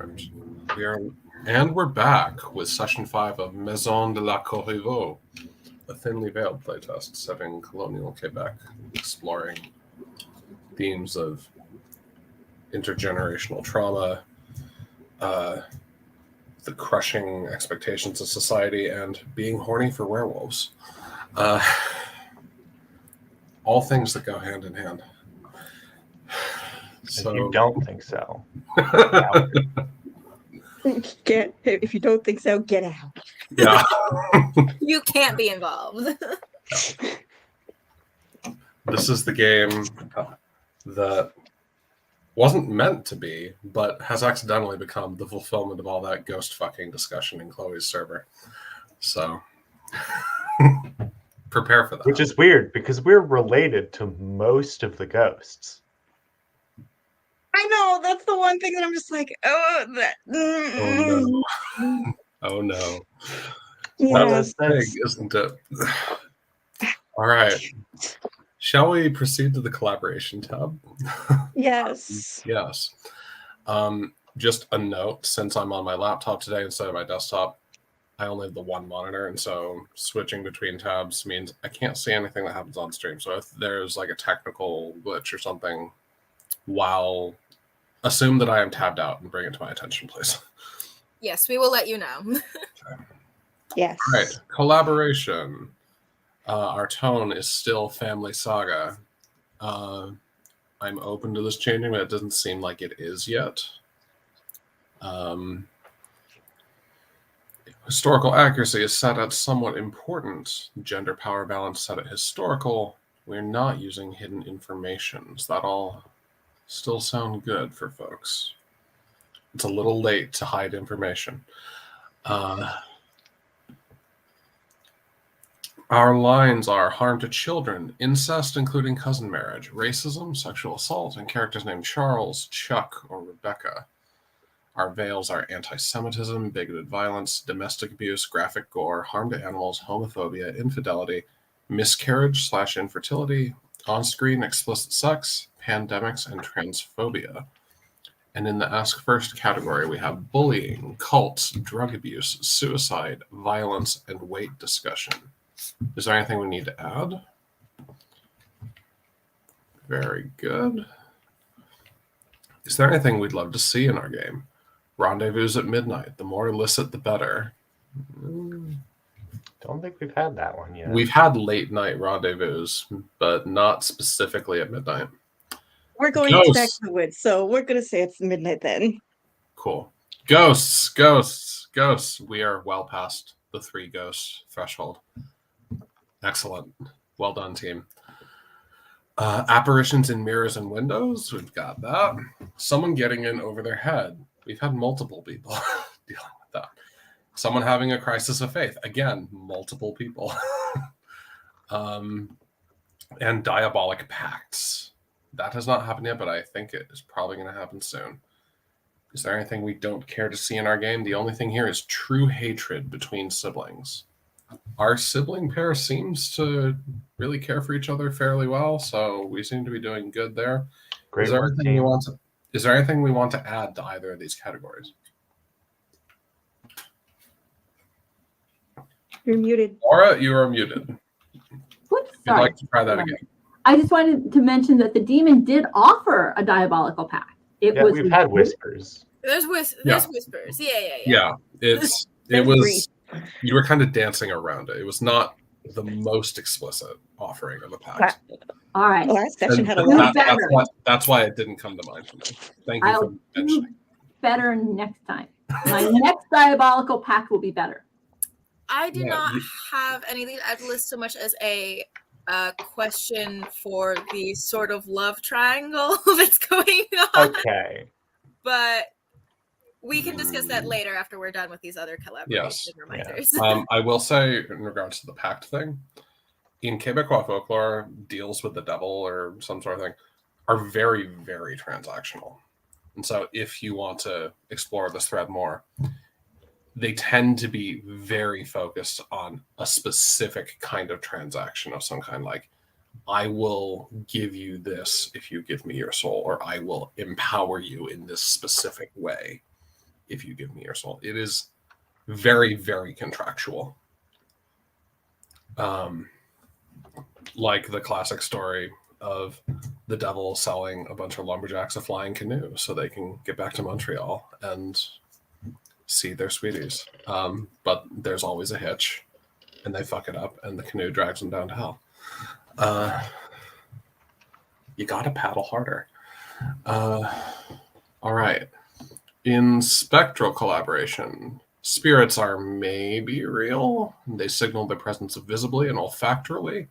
timed. We're back with session 5 of Maison de la Corriveau, a thinly veiled playtest set in colonial Quebec, exploring themes of intergenerational trauma, the crushing expectations of society, and being horny for werewolves. All things that go hand in hand. So, if you don't think so, if you don't think so, get out. Yeah. You can't be involved. This is the game that wasn't meant to be, but has accidentally become the fulfillment of all that ghost fucking discussion in Chloe's server. So prepare for that. Which is weird because we're related to most of the ghosts. I know, that's the one thing that I'm just like, oh no. Oh no. Yes. That's big, isn't it? All right. Shall we proceed to the collaboration tab? Yes. Yes. Just a note, since I'm on my laptop today instead of my desktop, I only have the one monitor, and so switching between tabs means I can't see anything that happens on stream. So if there's like a technical glitch or something, assume that I am tabbed out and bring it to my attention, please. Yes, we will let you know. Okay. Yes. All right. Collaboration. Our tone is still family saga. I'm open to this changing, but it doesn't seem like it is yet. Historical accuracy is set at somewhat important. Gender power balance set at historical. We're not using hidden information. Does that all still sound good for folks? It's a little late to hide information. Our lines are harm to children, incest including cousin marriage, racism, sexual assault, and characters named Charles, Chuck, or Rebecca. Our veils are anti-Semitism, bigoted violence, domestic abuse, graphic gore, harm to animals, homophobia, infidelity, miscarriage/infertility, on-screen explicit sex, pandemics, and transphobia. And in the Ask First category, we have bullying, cults, drug abuse, suicide, violence, and weight discussion. Is there anything we need to add? Very good. Is there anything we'd love to see in our game? Rendezvous at midnight. The more illicit, the better. Don't think we've had that one yet. We've had late night rendezvous, but not specifically at midnight. We're going back to the woods, so we're going to say it's midnight then. Cool. Ghosts. We are well past the 3 ghost threshold. Excellent. Well done, team. Apparitions in mirrors and windows. We've got that. Someone getting in over their head. We've had multiple people dealing with that. Someone having a crisis of faith. Again, multiple people. And diabolic pacts. That has not happened yet, but I think it is probably going to happen soon. Is there anything we don't care to see in our game? The only thing here is true hatred between siblings. Our sibling pair seems to really care for each other fairly well, so we seem to be doing good there. Is there anything we want to add to either of these categories? You're muted. Laura, you are muted. Whoops, If you'd like to try that again. I just wanted to mention that the demon did offer a diabolical pact. We've had whispers. There's whispers. Yeah, it was. You were kind of dancing around it. It was not the most explicit offering of a pact. All right. Last session had a lot better. That's why it didn't come to mind for me. Thank you for mentioning. Better next time. My next diabolical pact will be better. I do not have anything I've listed so much as a question for the sort of love triangle that's going on. Okay. But we can discuss that later after we're done with these other collaboration reminders. Yeah. I will say, in regards to the pact thing, in Quebecois folklore, deals with the devil or some sort of thing are very, very transactional. And so if you want to explore this thread more, they tend to be very focused on a specific kind of transaction of some kind, like, I will give you this if you give me your soul, or I will empower you in this specific way. if you give me your soul. It is very, very contractual. Like the classic story of the devil selling a bunch of lumberjacks a flying canoe so they can get back to Montreal and see their sweeties. But there's always a hitch, and they fuck it up, and the canoe drags them down to hell. You gotta paddle harder. All right. In spectral collaboration, spirits are maybe real. They signal their presence visibly and olfactorily.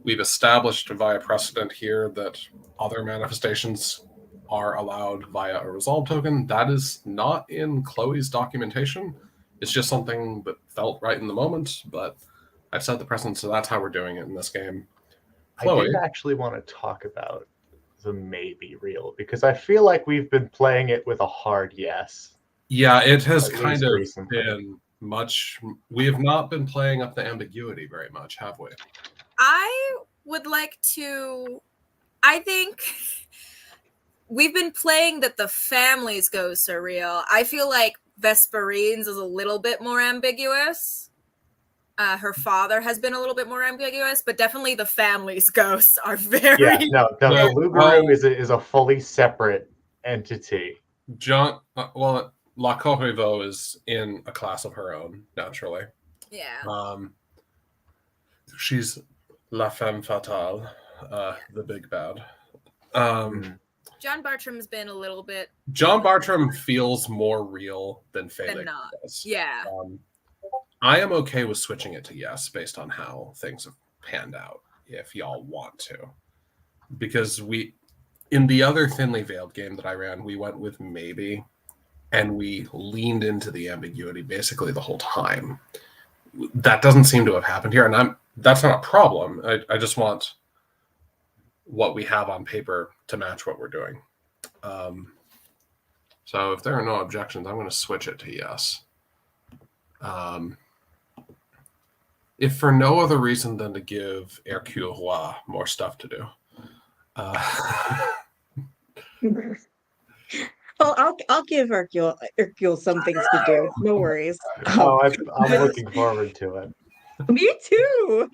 We've established via precedent here that other manifestations are allowed via a resolve token. That is not in Chloe's documentation. It's just something that felt right in the moment, but I've set the precedent, so that's how we're doing it in this game. Chloe, I did actually want to talk about the maybe real, because I feel like we've been playing it with a hard yes. Yeah, it has At kind least of recently. been much. We have not been playing up the ambiguity very much, have we? I would like to. I think we've been playing that the family's ghosts are real. I feel like Vesperine's is a little bit more ambiguous. Her father has been a little bit more ambiguous, but definitely the family's ghosts are very. Yeah, no, the Yeah, Lugaru is a fully separate entity. John, well, La Corriveau is in a class of her own, naturally. Yeah. She's La Femme Fatale, the big bad. John Bartram's been a little bit. John Bartram feels more real than Felix not. does. Yeah. I am okay with switching it to yes based on how things have panned out, if y'all want to. Because in the other thinly veiled game that I ran, we went with maybe, and we leaned into the ambiguity basically the whole time. That doesn't seem to have happened here, and that's not a problem. I just want what we have on paper to match what we're doing. So if there are no objections, I'm going to switch it to yes. If for no other reason than to give Hercule Roy more stuff to do. Well, I'll give Hercule some things to do. No worries. Oh, I'm looking forward to it. Me too.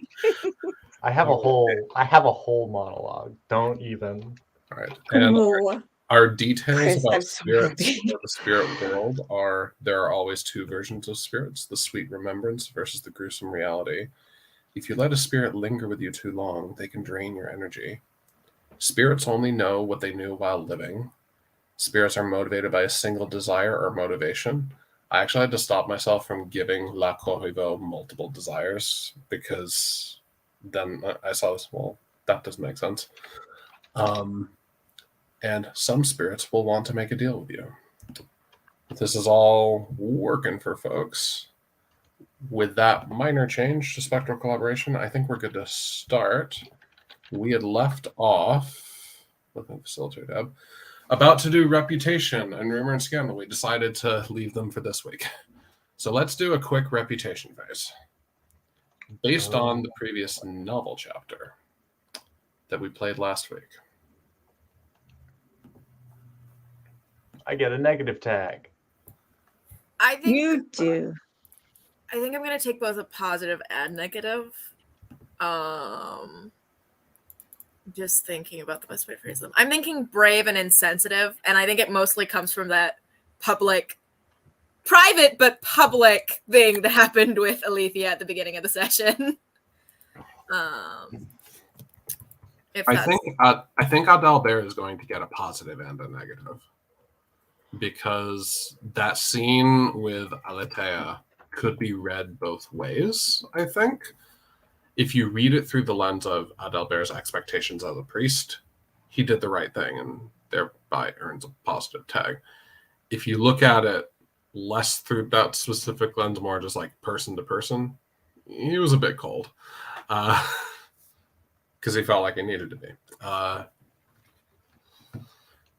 I have a whole monologue. Don't even. All right. And Oh, our details Chris, about I'm so spirits happy. or the spirit world are there are always two versions of spirits, the sweet remembrance versus the gruesome reality. If you let a spirit linger with you too long, they can drain your energy. Spirits only know what they knew while living. Spirits are motivated by a single desire or motivation. I actually had to stop myself from giving La Corriveau multiple desires because then I saw this, well, that doesn't make sense. And some spirits will want to make a deal with you. This is all working for folks. With that minor change to spectral collaboration, I think we're good to start. We had left off with a facilitator tab about to do reputation and rumor and scandal. We decided to leave them for this week. So let's do a quick reputation phase based on the previous novel chapter that we played last week. I get a negative tag. I think you do. I think I'm gonna take both a positive and negative. Just thinking about the best way to phrase them. I'm thinking brave and insensitive, and I think it mostly comes from that private but public thing that happened with Alethea at the beginning of the session. I think Adalbert is going to get a positive and a negative because that scene with Alethea could be read both ways, I think. If you read it through the lens of Adalbert's expectations as a priest, he did the right thing and thereby earns a positive tag. If you look at it less through that specific lens, more just like person to person, he was a bit cold because he felt like he needed to be.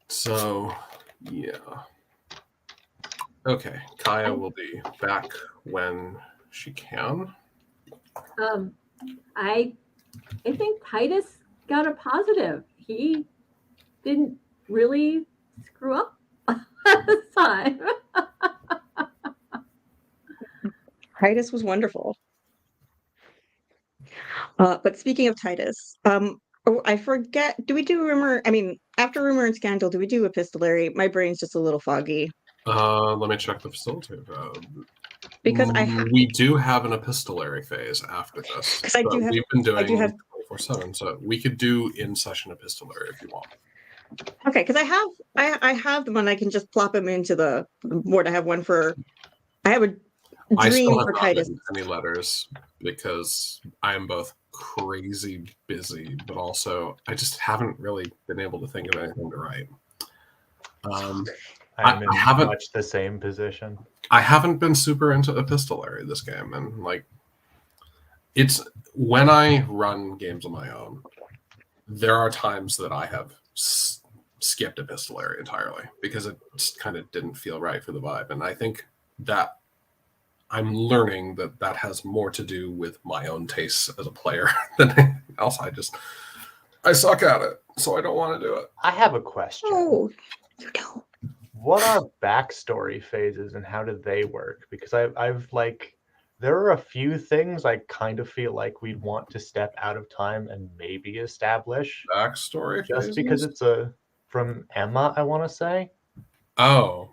So, yeah. Okay, Kaya will be back when she can. I think Titus got a positive. He didn't really screw up this time. Titus was wonderful. But speaking of Titus, I forget. Do we do rumor? I mean, after rumor and scandal, do we do epistolary? My brain's just a little foggy Let me check the facilitator. because We do have an epistolary phase after this. 'Cause I do have- We've been doing I do have- 24/7, so we could do in-session epistolary if you want. Okay, because I have them and I can just plop them into the board. I have one for. I have a I dream still have for not Titus. written any letters because I am both crazy busy, but also I just haven't really been able to think of anything to write. I'm I in haven't- much the same position. I haven't been super into epistolary this game, and like, it's when I run games on my own, there are times that I have skipped epistolary entirely because it just kind of didn't feel right for the vibe, and I think that I'm learning that that has more to do with my own tastes as a player than anything else. I suck at it, so I don't want to do it. I have a question. Oh, you know. What are backstory phases and how do they work? Because I've like, there are a few things I kind of feel like we'd want to step out of time and maybe establish Backstory just because phases? it's from Emma, I want to say. Oh,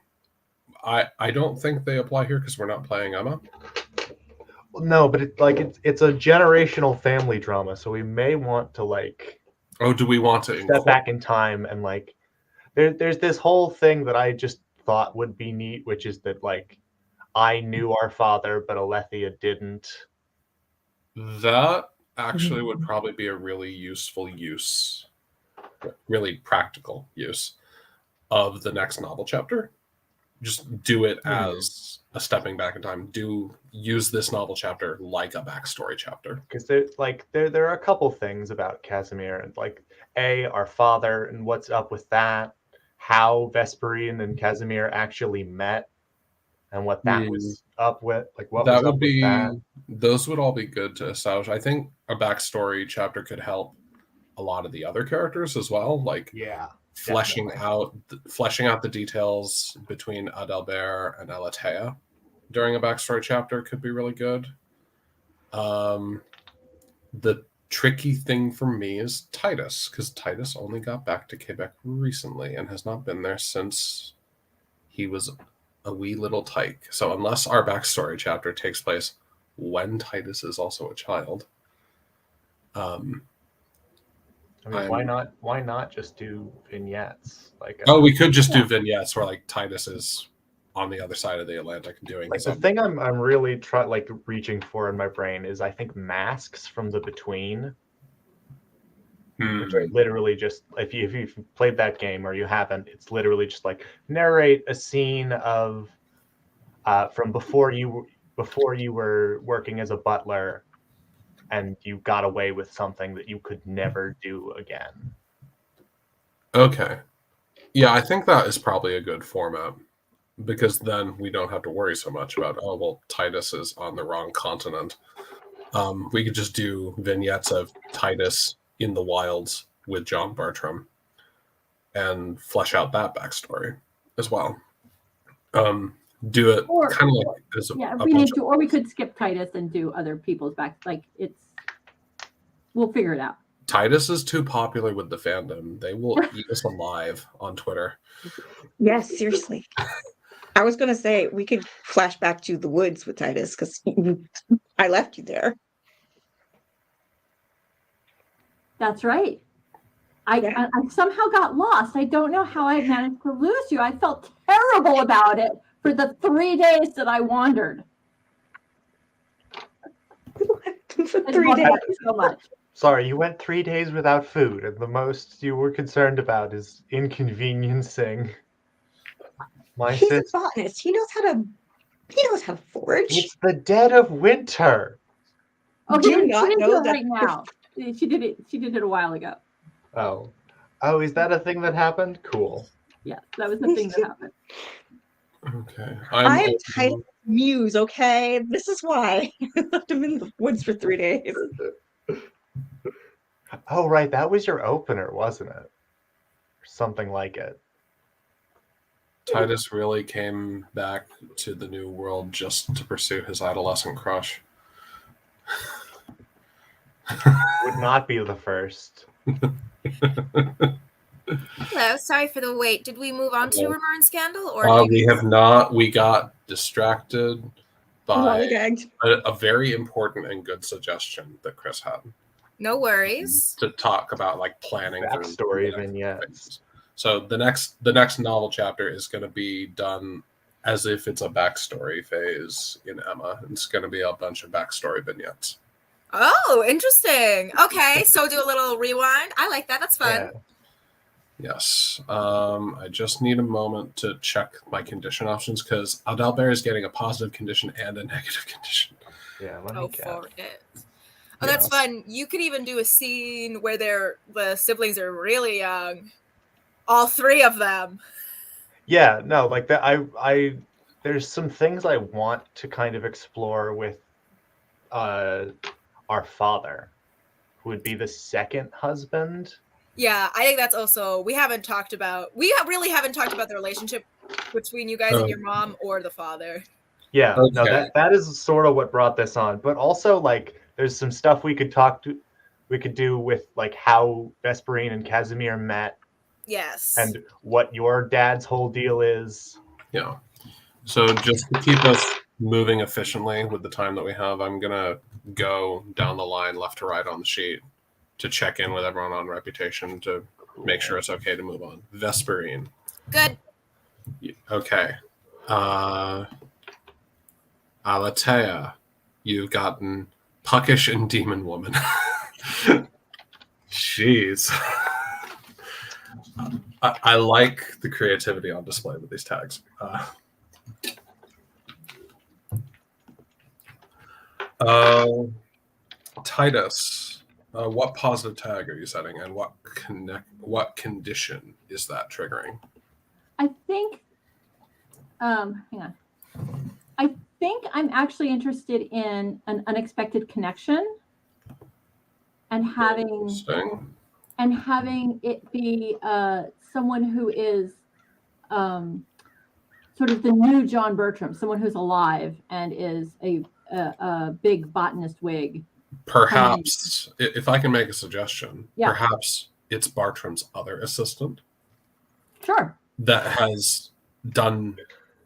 I don't think they apply here because we're not playing Emma. Well, no, but it's a generational family drama, so we may want to like Oh, do we want to step back in time and like there's this whole thing that I just thought would be neat, which is that like I knew our father, but Alethea didn't. That actually would probably be a really useful use, really practical use of the next novel chapter. Just do it as a stepping back in time. Use this novel chapter like a backstory chapter. Because there are a couple things about Casimir and like our father and what's up with that, how Vesperine and Casimir actually met, and what that was up with. Like what That was up would be with that. those would all be good to establish. I think a backstory chapter could help a lot of the other characters as well. Like Yeah. fleshing definitely. out the details between Adalbert and Alatea during a backstory chapter could be really good. The tricky thing for me is Titus, because Titus only got back to Quebec recently and has not been there since he was a wee little tyke. So unless our backstory chapter takes place when Titus is also a child, I mean, why not just do vignettes? Like we could just do vignettes where like Titus is on the other side of the Atlantic doing like his the own. thing I'm really reaching for in my brain is I think masks from the Between, which are literally just if you've played that game or you haven't, it's literally just like narrate a scene of from before you were working as a butler and you got away with something that you could never do again. Okay. Yeah, I think that is probably a good format because then we don't have to worry so much about, oh, well, Titus is on the wrong continent. We could just do vignettes of Titus in the wilds with John Bartram and flesh out that backstory as well. Do it kind of like as or we could skip Titus and do other people's back. Like we'll figure it out. Titus is too popular with the fandom. They will eat us alive on Twitter. Yes, seriously. I was going to say we could flash back to the woods with Titus because I left you there. That's right. I somehow got lost. I don't know how I managed to lose you. I felt terrible about it for the 3 days that I wandered. For 3 days. So much. Sorry, you went 3 days without food, and the most you were concerned about is inconveniencing my He's sister. a botanist. He knows how to forage. It's the dead of winter. Oh, Do she you not didn't know do it that right now. She did it a while ago. Oh, is that a thing that happened? Cool. Yes, that was the thing that happened. Okay. I'm Titus' muse, okay? This is why I left him in the woods for 3 days. Oh, right. That was your opener, wasn't it? Or something like it. Titus really came back to the new world just to pursue his adolescent crush. Would not be the first. Hello, sorry for the wait. Did we move on to rumor and scandal, or we have not? We got distracted by Lollygagged. a very important and good suggestion that Chris had no worries? to talk about, like planning through Backstory the vignettes. phases. So the next novel chapter is going to be done as if it's a backstory phase in Emma. It's going to be a bunch of backstory vignettes. Oh, interesting. Okay, so do a little rewind. I like that. That's fun. Yeah. Yes. I just need a moment to check my condition options because Adalbert is getting a positive condition and a negative condition. Yeah, let me Oh, get. for it. Oh, that's fun. You could even do a scene where the siblings are really young. All three of them. Yeah, no, like that. I there's some things I want to kind of explore with our father, who would be the second husband. Yeah, I think that's also we really haven't talked about the relationship between you guys and your mom or the father. Yeah, Okay. no, that is sort of what brought this on. But also, like, there's some stuff we could do with like how Vesperine and Casimir met. Yes. And what your dad's whole deal is. Yeah. So just to keep us moving efficiently with the time that we have, I'm going to go down the line left to right on the sheet to check in with everyone on reputation to make sure it's okay to move on. Vesperine. Good. Okay. Alatea, you've gotten puckish and demon woman. Jeez. I like the creativity on display with these tags. Titus, what positive tag are you setting, and what condition is that triggering? I think, hang on. I think I'm actually interested in an unexpected connection and having it be someone who is sort of the new John Bertram, someone who's alive and is a big botanist wig. Perhaps, if I can make a suggestion, Yeah. Perhaps it's Bartram's other assistant. Sure. That has done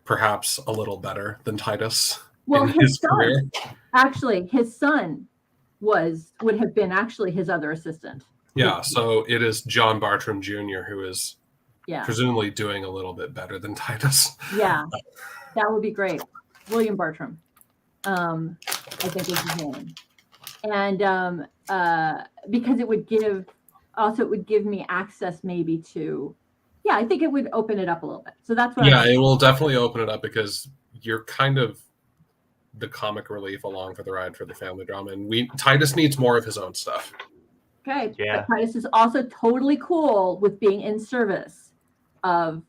perhaps a little better than Titus Well, in his son, career. actually, his son would have been actually his other assistant. Yeah, so it is John Bartram Jr. who is Yeah. presumably doing a little bit better than Titus. Yeah, that would be great. William Bartram, I think is his name. And because it would give me access maybe to, I think it would open it up a little bit. So that's what it will definitely open it up because you're kind of the comic relief along for the ride for the family drama. And Titus needs more of his own stuff. Okay. Yeah. But Titus is also totally cool with being in service of,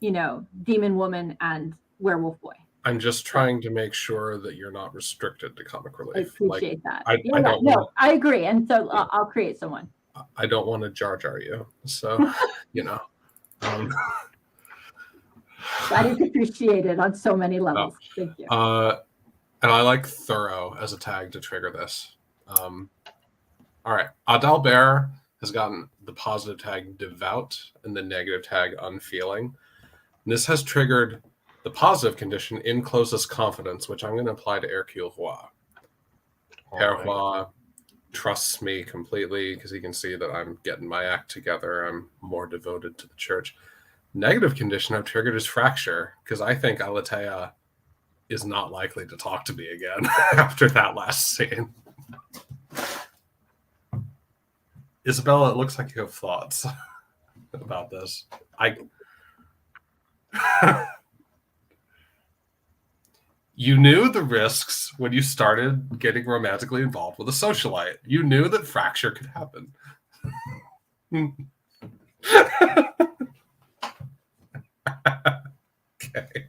Demon Woman and Werewolf Boy. I'm just trying to make sure that you're not restricted to comic I relief. appreciate that. I don't No, I agree. And so I'll create someone. I don't want to jar you. So, That is appreciated on so many levels. Thank you. And I like thorough as a tag to trigger this. All right. Adalbert has gotten the positive tag devout and the negative tag unfeeling. And this has triggered the positive condition in closest confidence, which I'm going to apply to Hercule Roy. Hercule Roy trusts me completely because he can see that I'm getting my act together. I'm more devoted to the church. Negative condition I've triggered is fracture because I think Alatea is not likely to talk to me again after that last scene. Isabella, it looks like you have thoughts about this. You knew the risks when you started getting romantically involved with a socialite. You knew that fracture could happen. Okay.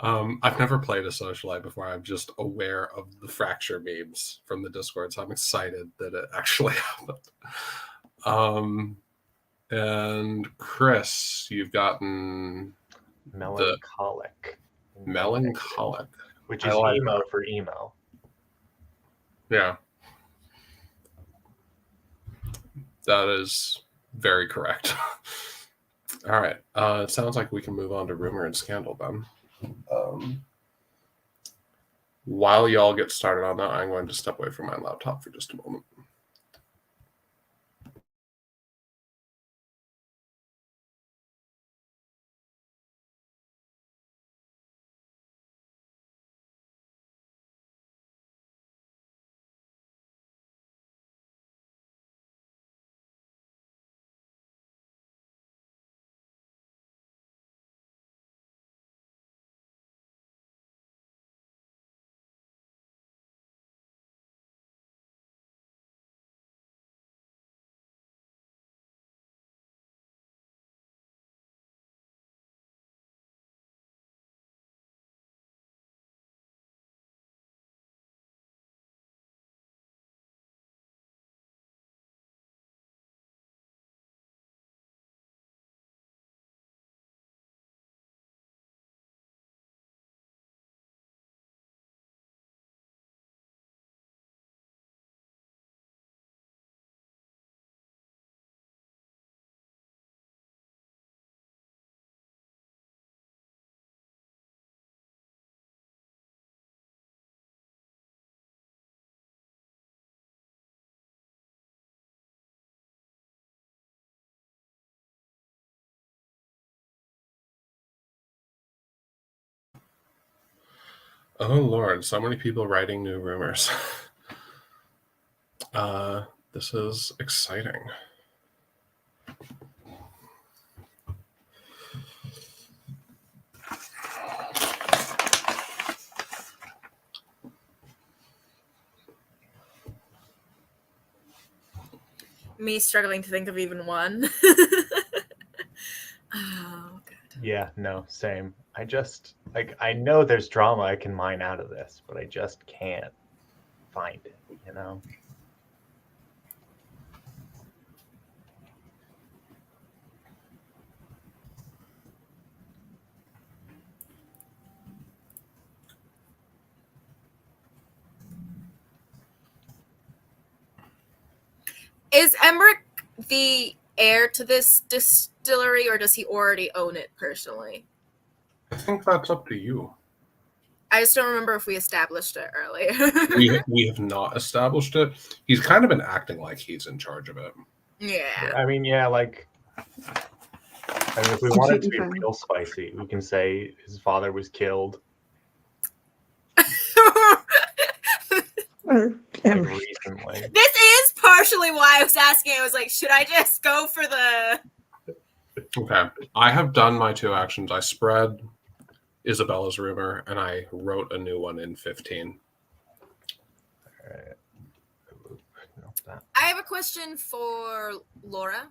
I've never played a socialite before. I'm just aware of the fracture memes from the Discord, so I'm excited that it actually happened. And Chris, you've gotten Melancholic. melancholic. Which I is like emo that. for emo. Yeah. That is very correct. All right. It sounds like we can move on to rumor and scandal then. While y'all get started on that, I'm going to step away from my laptop for just a moment. Oh Lord, so many people writing new rumors. This is exciting. Me struggling to think of even one. Oh, God. Yeah, no, same. I just, like, I know there's drama I can mine out of this, but I just can't find it, you know? Is Emmerich the heir to this distillery, or does he already own it personally? I think that's up to you. I just don't remember if we established it earlier. We have not established it. He's kind of been acting like he's in charge of it. Yeah. I mean, yeah, like, I mean, if we want it to be real spicy, we can say his father was killed Or like, recently. This is partially why I was asking. I was like, should I just go for the... Okay. I have done my 2 actions. I spread Isabella's rumor, and I wrote a new one in 15. All right. Nope, that. I have a question for Laura.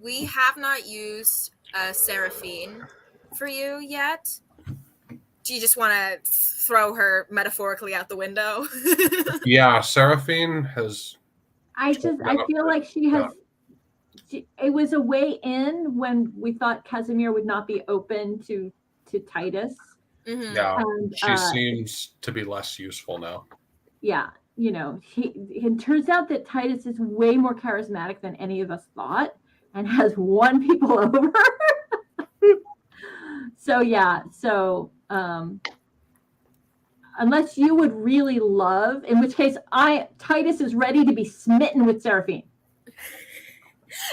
We have not used Seraphine for you yet. Do you just want to throw her metaphorically out the window? Yeah, Seraphine has... I feel like she has. It was a way in when we thought Casimir would not be open to Titus. Mm-hmm. Yeah, And, she seems to be less useful now. Yeah, you know, it turns out that Titus is way more charismatic than any of us thought and has won people over. So yeah, unless you would really love, in which case Titus is ready to be smitten with Seraphine.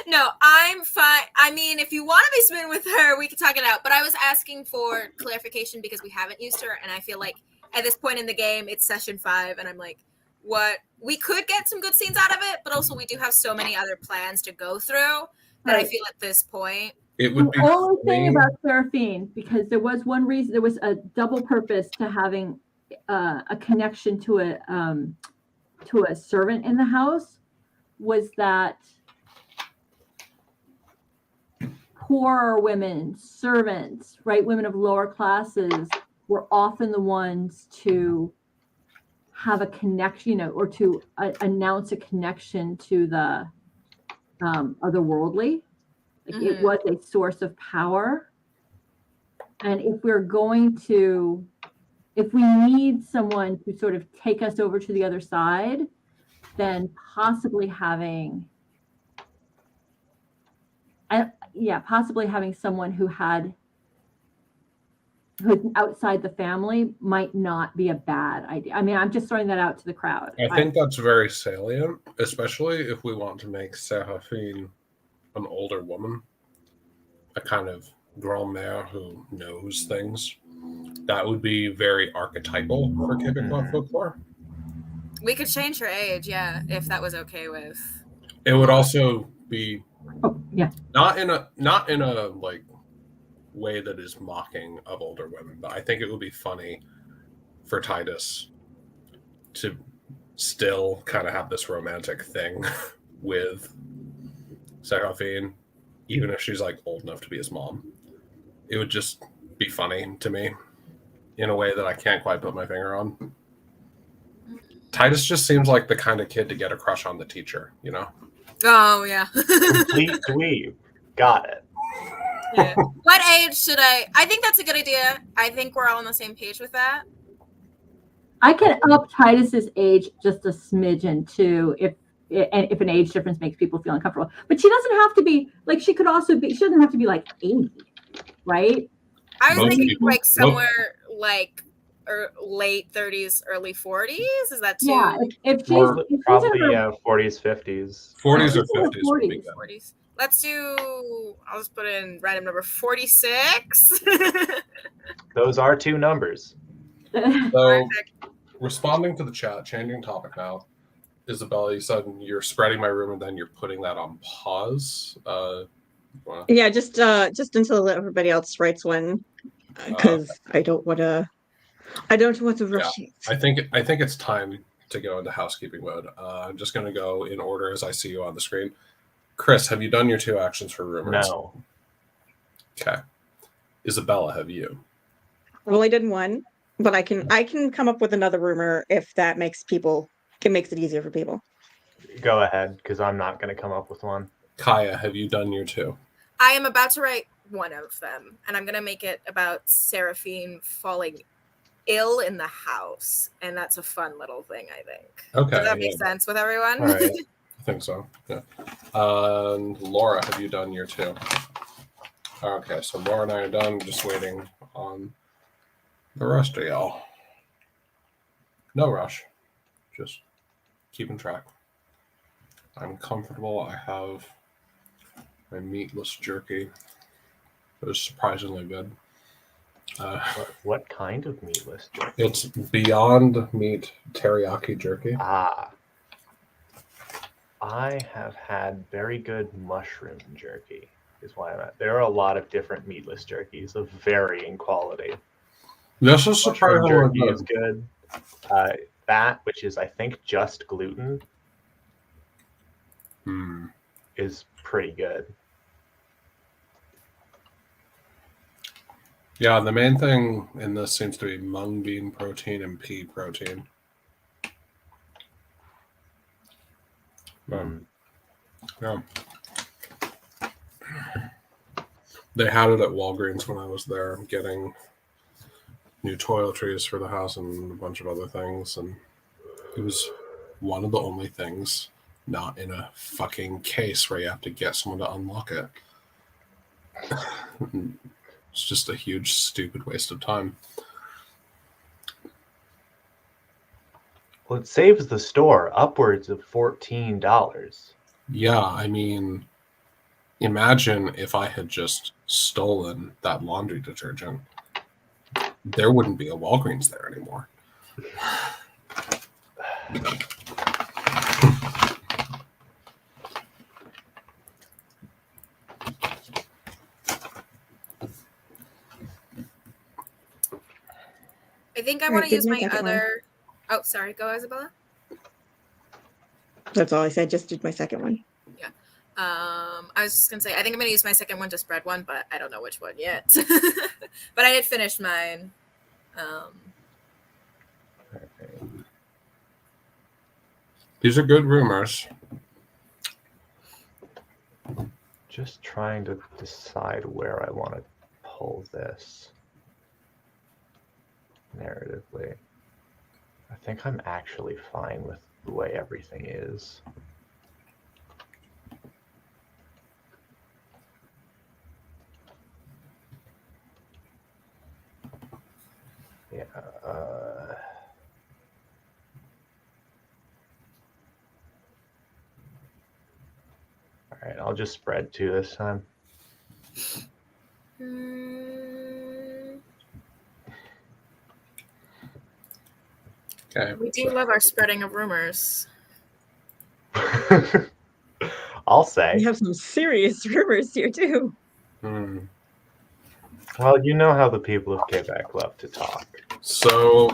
No, I'm fine. I mean, if you want to be smitten with her, we can talk it out. But I was asking for clarification because we haven't used her, and I feel like at this point in the game, it's session 5, and I'm like, what? We could get some good scenes out of it, but also we do have so many other plans to go through that I feel at this point. It would be the only thing clean. about Seraphine, because there was one reason, there was a double purpose to having a connection to a servant in the house, was that poorer women, servants, right, women of lower classes were often the ones to have a connection, you know, or to announce a connection to the otherworldly. Like it was a source of power. And if we need someone to sort of take us over to the other side, then possibly having someone who's outside the family might not be a bad idea. I mean, I'm just throwing that out to the crowd. I think that's very salient, especially if we want to make Seraphine an older woman, a kind of grand-mère who knows things. That would be very archetypal for Quebecois folklore. We could change her age, yeah, if that was okay with. It would also be not in a like way that is mocking of older women, but I think it would be funny for Titus to still kind of have this romantic thing with Seraphine, even if she's like old enough to be his mom. It would just be funny to me in a way that I can't quite put my finger on. Titus just seems like the kind of kid to get a crush on the teacher, you know? Oh, yeah. Complete dweeb. Got it. Yeah. What age should I think that's a good idea. I think we're all on the same page with that. I can up Titus's age just a smidgen too, if an age difference makes people feel uncomfortable. But she doesn't have to be like, she doesn't have to be like 80, right? I was Most thinking people- like somewhere like late 30s, early 40s. Is that too? Yeah, if she's Probably in her 40s, 50s. 40s or She's in her 50s would be good. 40s. Let's do. I'll just put in random number 46. Those are two numbers. So, responding to the chat, changing topic now. Isabella, you said you're spreading my room and then you're putting that on pause. Yeah, just until everybody else writes one, because I don't want to rush it. I think it's time to go into housekeeping mode. I'm just going to go in order as I see you on the screen. Chris, have you done your 2 actions for rumors? No. Okay. Isabella, have you? Well, I did one, but I can come up with another rumor if that makes it easier for people. Go ahead, because I'm not going to come up with one. Kaya, have you done your 2? I am about to write one of them, and I'm going to make it about Seraphine falling ill in the house, and that's a fun little thing, I think. Okay. Does that make sense with everyone? All right. I think so. Yeah. And Laura, have you done your 2? Okay, so Laura and I are done. Just waiting on the rest of y'all. No rush. Just keeping track. I'm comfortable. I have my meatless jerky. It was surprisingly good. What kind of meatless jerky? It's Beyond Meat teriyaki jerky. I have had very good mushroom jerky, is why I'm at. There are a lot of different meatless jerkies of varying quality. This is Mushroom surprisingly jerky good. is good. That, which is I think just gluten, is pretty good. Yeah, the main thing in this seems to be mung bean protein and pea protein. Yeah. They had it at Walgreens when I was there getting new toiletries for the house and a bunch of other things, and it was one of the only things not in a fucking case where you have to get someone to unlock it. It's just a huge, stupid waste of time. Well, it saves the store upwards of $14. Yeah, I mean, imagine if I had just stolen that laundry detergent. There wouldn't be a Walgreens there anymore. I think I All want right, to use give me my a second other. Oh, sorry. Go, Isabella. That's all I said. Just did my second one. I was just gonna say I think I'm gonna use my second one to spread one, but I don't know which one yet. But I did finish mine. These are good rumors. Just trying to decide where I want to pull this narratively. I think I'm actually fine with the way everything is. Yeah. All right, I'll just spread 2 this time. Okay. We do love our spreading of rumors. I'll say. We have some serious rumors here too. Well, you know how the people of Quebec love to talk. So,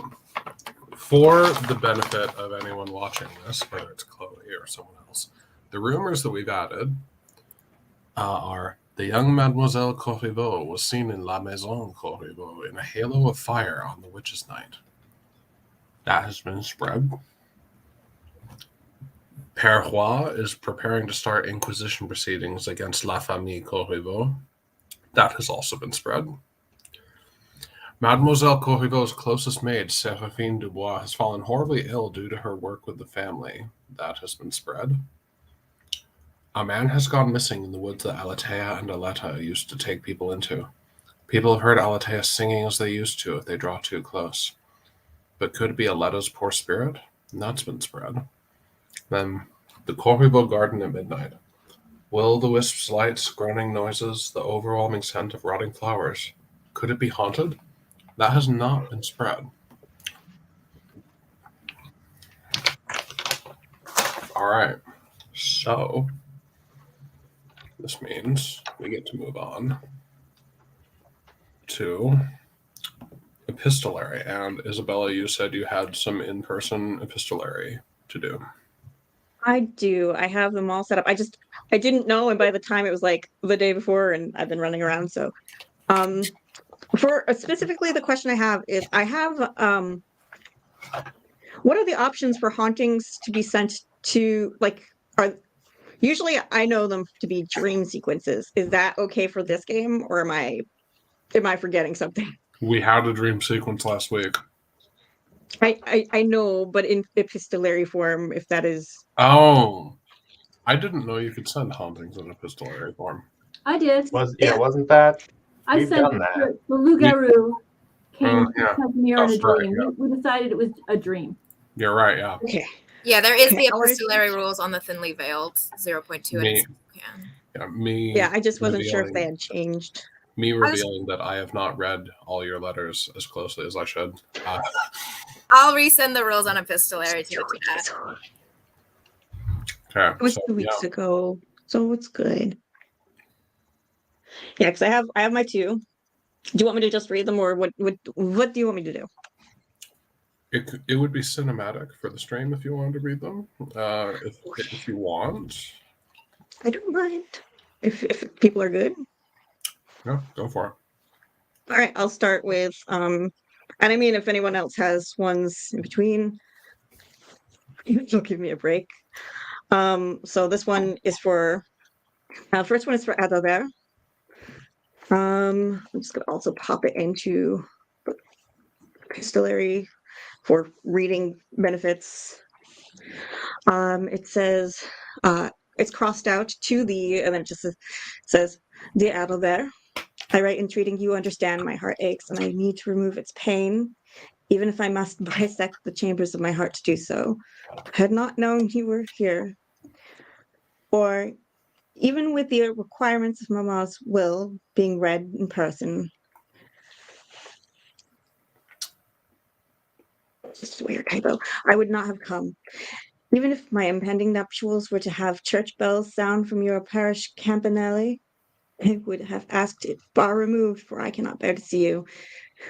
for the benefit of anyone watching this, whether it's Chloe or someone else, the rumors that we've added are the young Mademoiselle Corriveau was seen in La Maison Corriveau in a halo of fire on the Witch's Night. That has been spread. Père Roy is preparing to start Inquisition proceedings against La Famille Corriveau. That has also been spread. Mademoiselle Corriveau's closest maid, Séraphine Dubois, has fallen horribly ill due to her work with the family. That has been spread. A man has gone missing in the woods that Alatea and Aletta used to take people into. People have heard Alatea singing as they used to if they draw too close. But could it be Aletta's poor spirit? That's been spread. Then, the Corriveau garden at midnight. Will-o'-the-wisps, lights, groaning noises, the overwhelming scent of rotting flowers. Could it be haunted? That has not been spread. All right. So, this means we get to move on to epistolary. And Isabella, you said you had some in-person epistolary to do. I do. I have them all set up. I didn't know, and by the time it was like the day before, and I've been running around. So, for specifically the question I have is, I have what are the options for hauntings to be sent to, like, are usually I know them to be dream sequences. Is that okay for this game, or am I forgetting something? We had a dream sequence last week. I know, but in epistolary form, if that is. Oh, I didn't know you could send hauntings in epistolary form. I did. Wasn't that? I We've sent done that. the Loup-garou came yeah. to me in a That's right, dream. yeah. We decided it was a dream. You're right, yeah. Okay. Yeah, there is Okay, the I wanted- epistolary rules on the thinly veiled 0.2 Me. and can. Yeah, me. Yeah, I just wasn't sure if they revealing- had changed. Me revealing that I have not read all your letters as closely as I should. I'll resend the rules on epistolary to the chat. Okay. It was so, 2 weeks yeah. ago, so it's good. Yeah, because I have my 2. Do you want me to just read them, or what do you want me to do? It would be cinematic for the stream if you wanted to read them. If you want. I don't mind if people are good. Yeah, go for it. All right, I'll start with and I mean, if anyone else has ones in between, you'll give me a break. So this one is for first one is for Adalbert. I'm just gonna also pop it into epistolary for reading benefits. It says it's crossed out to the, and then it just says, "Dear Adalbert, I write entreating you understand my heart aches, and I need to remove its pain, even if I must bisect the chambers of my heart to do so. I had not known you were here, or even with the requirements of Mama's will being read in person." Just a weird typo. "I would not have come. Even if my impending nuptials were to have church bells sound from your parish campanile, I would have asked it far removed, for I cannot bear to see you.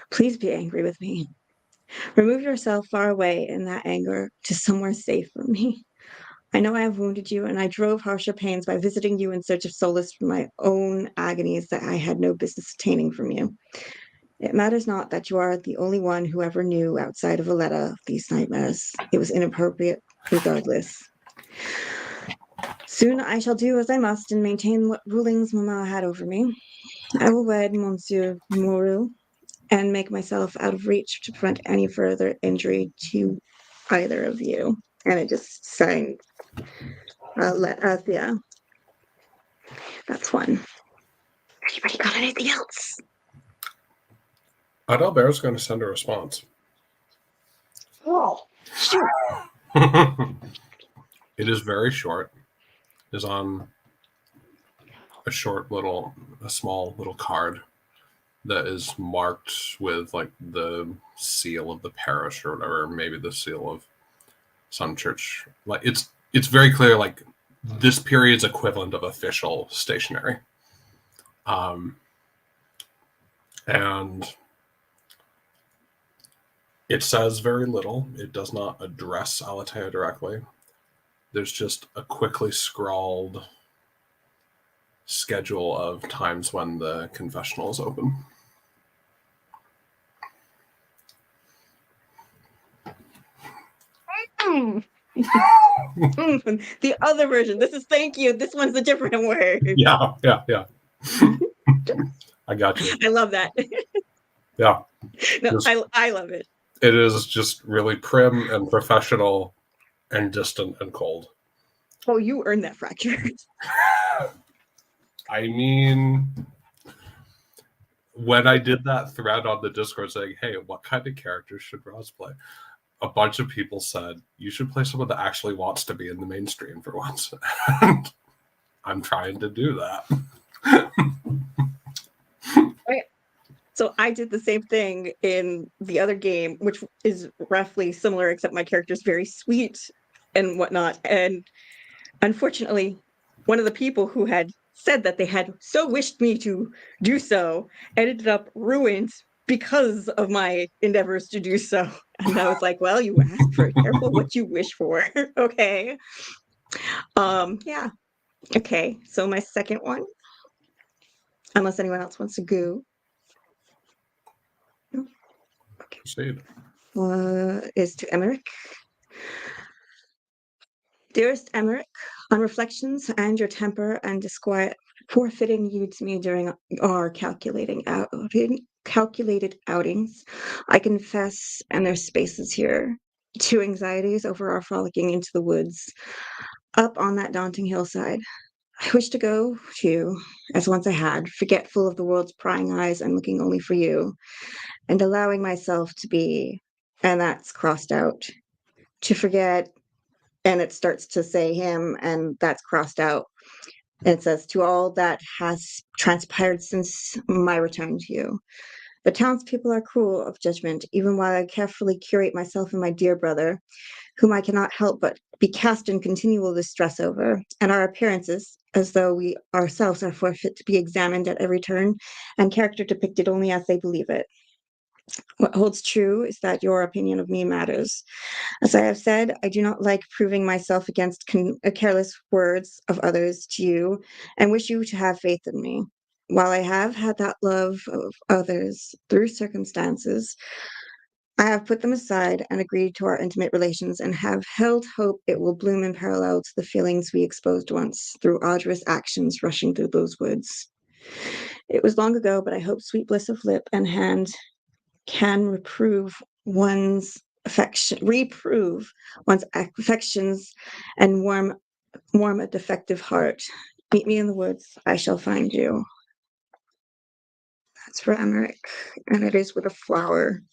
Please be angry with me. Remove yourself far away in that anger to somewhere safe from me. I know I have wounded you, and I drove harsher pains by visiting you in search of solace from my own agonies that I had no business obtaining from you. It matters not that you are the only one who ever knew outside of Aletta of these nightmares. It was inappropriate regardless. Soon I shall do as I must and maintain what rulings Mama had over me. I will wed Monsieur Moreau and make myself out of reach to prevent any further injury to either of you. And it just signed, yeah, that's one. Anybody got anything else? Adalbert's going to send a response. Oh, shoot. It is very short. It is on a small little card that is marked with like the seal of the parish or whatever, maybe the seal of some church. Like it's very clear, like this period's equivalent of official stationery. And it says very little. It does not address Alatea directly. There's just a quickly scrawled schedule of times when the confessional is open. The other version. This is thank you. This one's a different word. Yeah. I got you. I love that. Yeah. No, I love it. It is just really prim and professional and distant and cold. Oh, you earned that fracture. I mean, when I did that thread on the Discord saying, hey, what kind of characters should Roz play? A bunch of people said, you should play someone that actually wants to be in the mainstream for once. And I'm trying to do that. So I did the same thing in the other game, which is roughly similar, except my character is very sweet and whatnot. And unfortunately, one of the people who had said that they had so wished me to do so ended up ruined because of my endeavors to do so. And I was like, well, you asked for it. Careful what you wish for. Okay. Yeah. Okay. So my second one, unless anyone else wants to go. Okay. Proceed. Is to Emmerich. Dearest Emmerich, on reflections and your temper and disquiet forfeiting you to me during our calculated outings, I confess, and there's spaces here, to anxieties over our frolicking into the woods up on that daunting hillside. I wish to go, too, as once I had, forgetful of the world's prying eyes and looking only for you, and allowing myself to be, and that's crossed out, to forget, and it starts to say him, and that's crossed out. And it says, to all that has transpired since my return to you. The townspeople are cruel of judgment, even while I carefully curate myself and my dear brother, whom I cannot help but be cast in continual distress over, and our appearances, as though we ourselves are forfeit to be examined at every turn, and character depicted only as they believe it. What holds true is that your opinion of me matters. As I have said, I do not like proving myself against careless words of others to you, and wish you to have faith in me. While I have had that love of others through circumstances, I have put them aside and agreed to our intimate relations and have held hope it will bloom in parallel to the feelings we exposed once through arduous actions rushing through those woods. It was long ago, but I hope sweet bliss of lip and hand can reprove one's affections and warm a defective heart. Meet me in the woods. I shall find you. That's for Emmerich, and it is with a flower.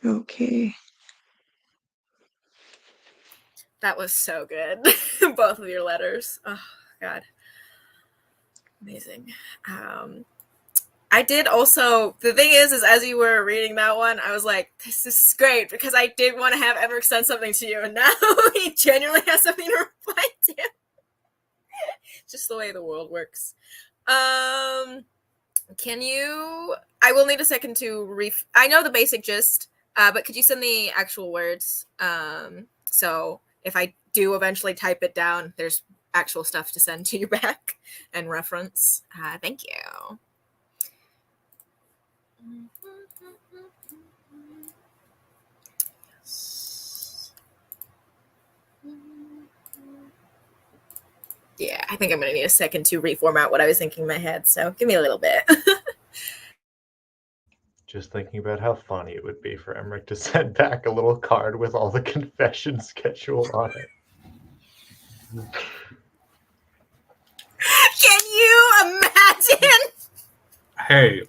Okay. That was so good. Both of your letters. Oh, God. Amazing. I did also, the thing is as you were reading that one, I was like, this is great, because I did want to have Emmerich send something to you, and now he genuinely has something to reply to. Just the way the world works. I will need a second to I know the basic gist, but could you send the actual words? So if I do eventually type it down, there's actual stuff to send to you back and reference. Thank you. Yeah, I think I'm going to need a second to reformat what I was thinking in my head, so give me a little bit. Just thinking about how funny it would be for Emmerich to send back a little card with all the confession schedule on it. Can you imagine? Hey,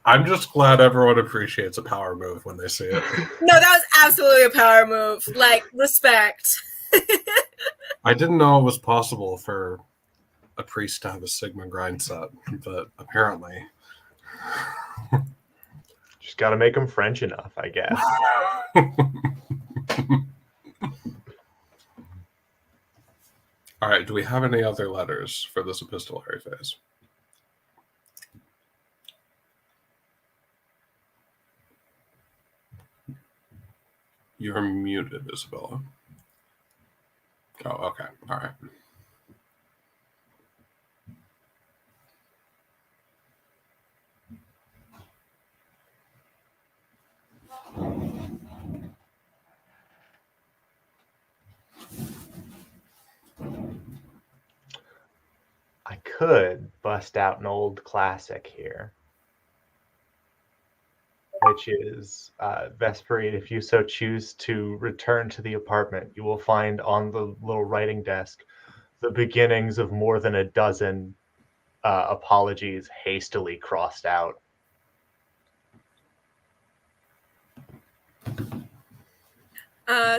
I'm just glad everyone appreciates a power move when they see it. No, that was absolutely a power move. Like, respect. I didn't know it was possible for a priest to have a Sigma grind set, but apparently. Just got to make them French enough, I guess. All right, do we have any other letters for this epistolary phase? You're muted, Isabella. Oh, okay. All right. I could bust out an old classic here, which is Vesperine. If you so choose to return to the apartment, you will find on the little writing desk the beginnings of more than a dozen apologies hastily crossed out.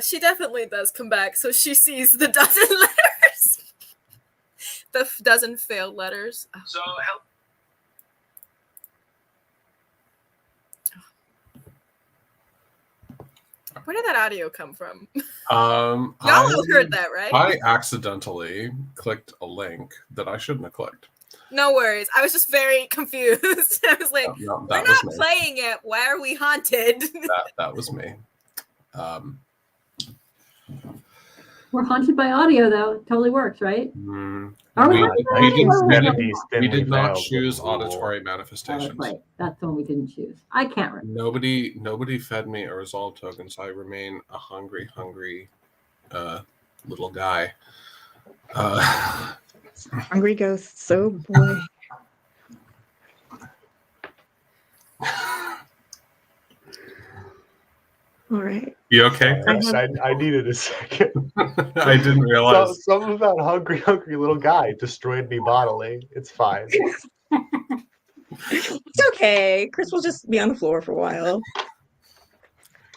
She definitely does come back, so she sees the dozen letters. The dozen failed letters. Oh. So help. Where did that audio come from? Y'all Y'all heard that, right? I accidentally clicked a link that I shouldn't have clicked. No worries. I was just very confused. I was like, No, we're that was not me. playing it. Why are we haunted? That was me. We're haunted by audio, though. It totally works, right? Are we haunted by audio? We did not choose auditory Oh, manifestations. that's right. That's the one we didn't choose. I can't remember. Nobody fed me a resolve token, so I remain a hungry little guy. Hungry ghosts, oh boy. All right. You okay, Chris? I needed a second. I didn't realize. Something about hungry little guy destroyed me bodily. It's fine. It's okay. Chris will just be on the floor for a while.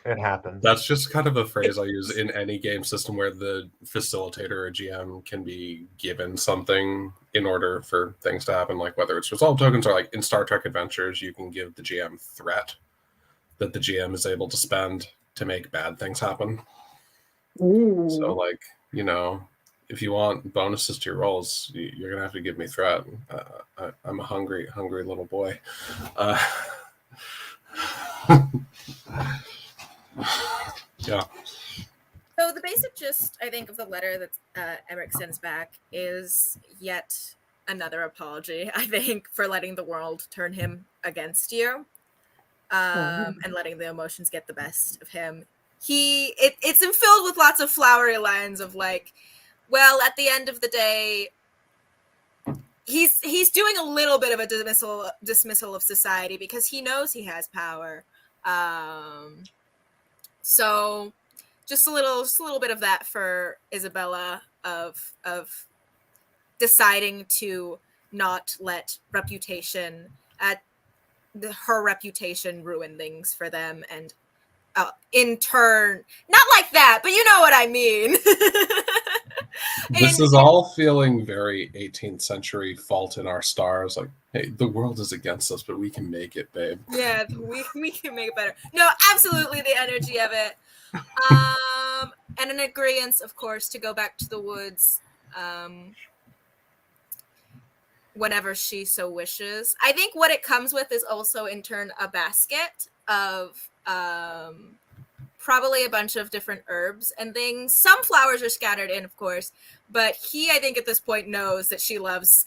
It happens. That's just kind of a phrase I use in any game system where the facilitator or GM can be given something in order for things to happen, like whether it's resolve tokens or like in Star Trek Adventures, you can give the GM threat that the GM is able to spend to make bad things happen. Ooh. So, like, you know, if you want bonuses to your rolls, you're gonna have to give me threat. I'm a hungry little boy. Yeah. So the basic gist, I think, of the letter that Emmerich sends back is yet another apology, I think, for letting the world turn him against you, and letting the emotions get the best of him. It's filled with lots of flowery lines of like, well, at the end of the day, he's doing a little bit of a dismissal of society because he knows he has power. So just a little bit of that for Isabella of deciding to not let her reputation ruin things for them, and in turn, not like that, but you know what I mean. This is all feeling very 18th century Fault in Our Stars. Like, hey, the world is against us, but we can make it, babe. Yeah, we can make it better. No, absolutely the energy of it. And an agreement, of course, to go back to the woods whenever she so wishes. I think what it comes with is also, in turn, a basket of probably a bunch of different herbs and things. Some flowers are scattered in, of course, but he, I think, at this point knows that she loves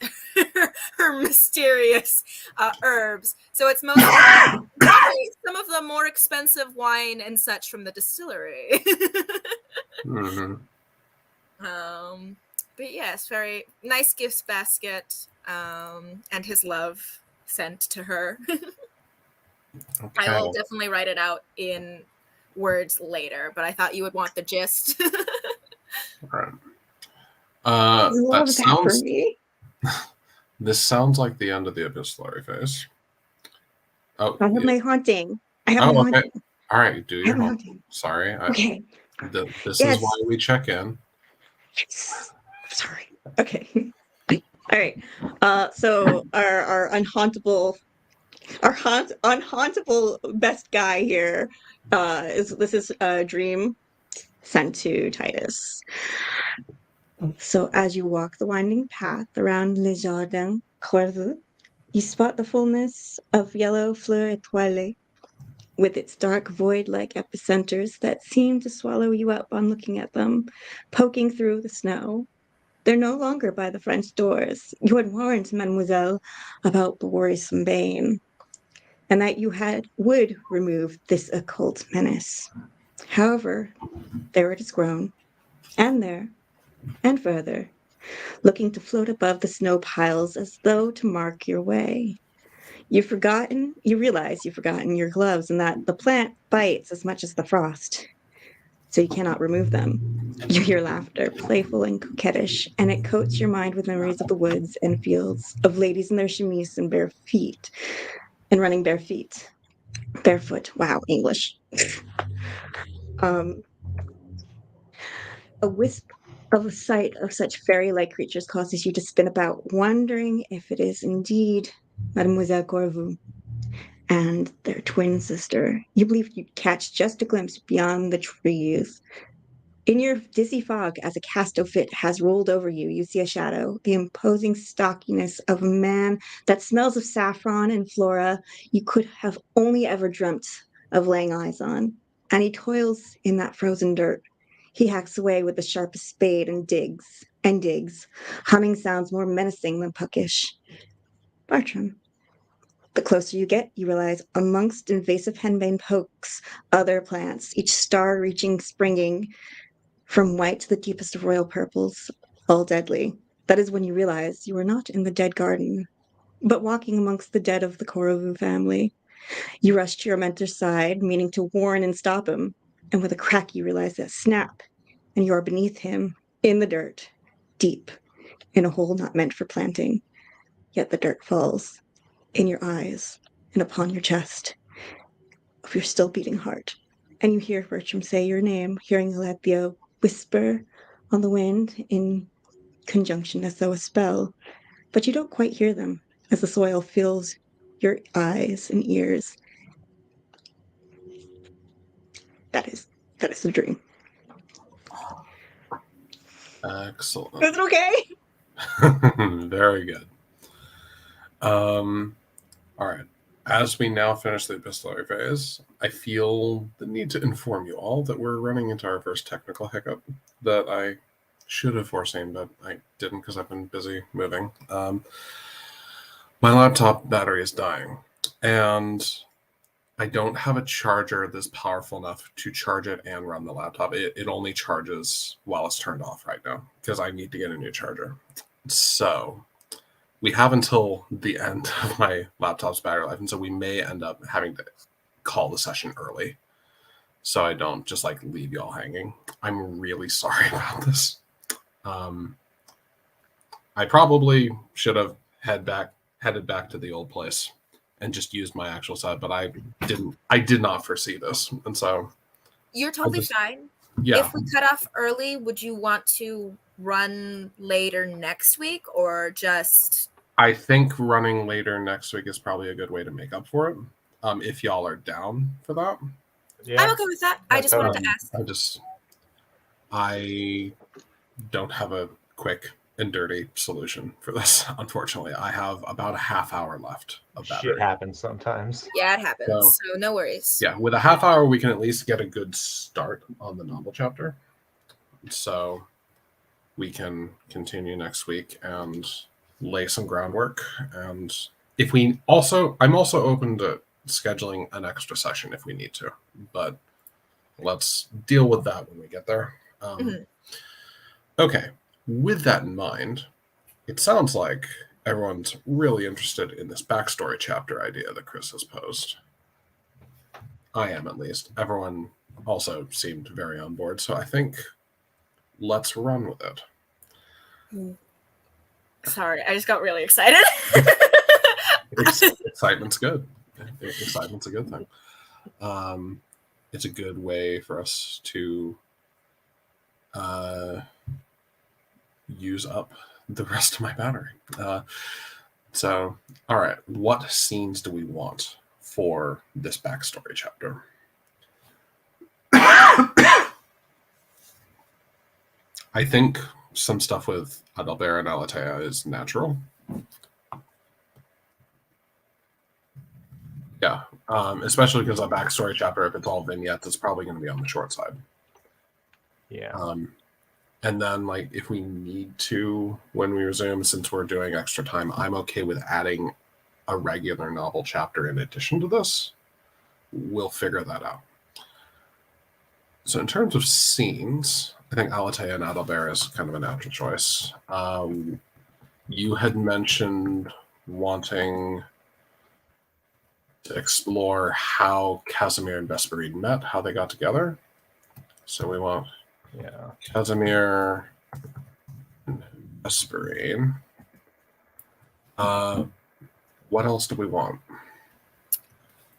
her mysterious herbs. So it's mostly probably some of the more expensive wine and such from the distillery. Mm-hmm. But yes, very nice gifts basket, and his love sent to her. I will definitely write it out in words later, but I thought you would want the gist. Right. Love that for me. This sounds like the end of the epistolary phase. Oh, I have my haunting. I have my okay. haunting. All right, do I your have my haunting. haunting. Sorry. Okay. This Yes. is why we check in. Yes. Sorry. Okay. All right. So our unhauntable, unhauntable best guy here is a dream sent to Titus. So as you walk the winding path around Le Jardin Corriveau, you spot the fullness of yellow fleur étoilée, with its dark void-like epicenters that seem to swallow you up on looking at them, poking through the snow. They're no longer by the French doors. You had warned Mademoiselle about the worrisome bane, and that you would remove this occult menace. However, there it has grown, and there, and further, looking to float above the snow piles as though to mark your way. You realize you've forgotten your gloves and that the plant bites as much as the frost, so you cannot remove them. You hear laughter, playful and coquettish, and it coats your mind with memories of the woods and fields, of ladies in their chemise and bare feet, and running bare feet. Barefoot. Wow, English. A wisp of a sight of such fairy-like creatures causes you to spin about, wondering if it is indeed Mademoiselle Corriveau and their twin sister. You believe you catch just a glimpse beyond the trees. In your dizzy fog, as a casto fit has rolled over you, you see a shadow, the imposing stockiness of a man that smells of saffron and flora you could have only ever dreamt of laying eyes on. And he toils in that frozen dirt. He hacks away with the sharpest spade and digs, humming sounds more menacing than puckish. Bartram. The closer you get, you realize amongst invasive henbane pokes other plants, each star reaching, springing from white to the deepest of royal purples, all deadly. That is when you realize you are not in the dead garden, but walking amongst the dead of the Corriveau family. You rush to your mentor's side, meaning to warn and stop him, and with a crack you realize that snap, and you are beneath him, in the dirt, deep, in a hole not meant for planting. Yet the dirt falls in your eyes and upon your chest of your still beating heart. And you hear Bertram say your name, hearing Alethea whisper on the wind in conjunction as though a spell. But you don't quite hear them as the soil fills your eyes and ears. That is the dream. Excellent. Is it okay? Very good. All right. As we now finish the epistolary phase, I feel the need to inform you all that we're running into our first technical hiccup that I should have foreseen, but I didn't because I've been busy moving. My laptop battery is dying, and I don't have a charger that's powerful enough to charge it and run the laptop. It only charges while it's turned off right now because I need to get a new charger. So we have until the end of my laptop's battery life, and so we may end up having to call the session early so I don't just like leave y'all hanging. I'm really sorry about this. I probably should have headed back to the old place and just used my actual side, but I did not foresee this, and so you're totally fine. Yeah. If we cut off early, would you want to run later next week or just? I think running later next week is probably a good way to make up for it. If y'all are down for that. Yeah. I'm okay with that. I just wanted to ask. I don't have a quick and dirty solution for this. Unfortunately, I have about a half hour left of battery. Shit happens sometimes. Yeah, it happens. So no worries. Yeah, with a half hour, we can at least get a good start on the novel chapter. So we can continue next week and lay some groundwork. And if we I'm also open to scheduling an extra session if we need to, but let's deal with that when we get there. Okay. with that in mind, it sounds like everyone's really interested in this backstory chapter idea that Chris has posed. I am, at least. Everyone also seemed very on board, so I think let's run with it. Sorry, I just got really excited. Excitement's good. Excitement's a good thing. It's a good way for us to use up the rest of my battery. So, all right, what scenes do we want for this backstory chapter? I think some stuff with Adalbert and Alatea is natural. Yeah, especially because a backstory chapter, if it's all vignettes, it's probably going to be on the short side. Yeah. And then, like, if we need to, when we resume, since we're doing extra time, I'm okay with adding a regular novel chapter in addition to this. We'll figure that out. So in terms of scenes, I think Alatea and Adalbert is kind of a natural choice. You had mentioned wanting to explore how Casimir and Vesperine met, how they got together. So we want Casimir and Vesperine. What else do we want?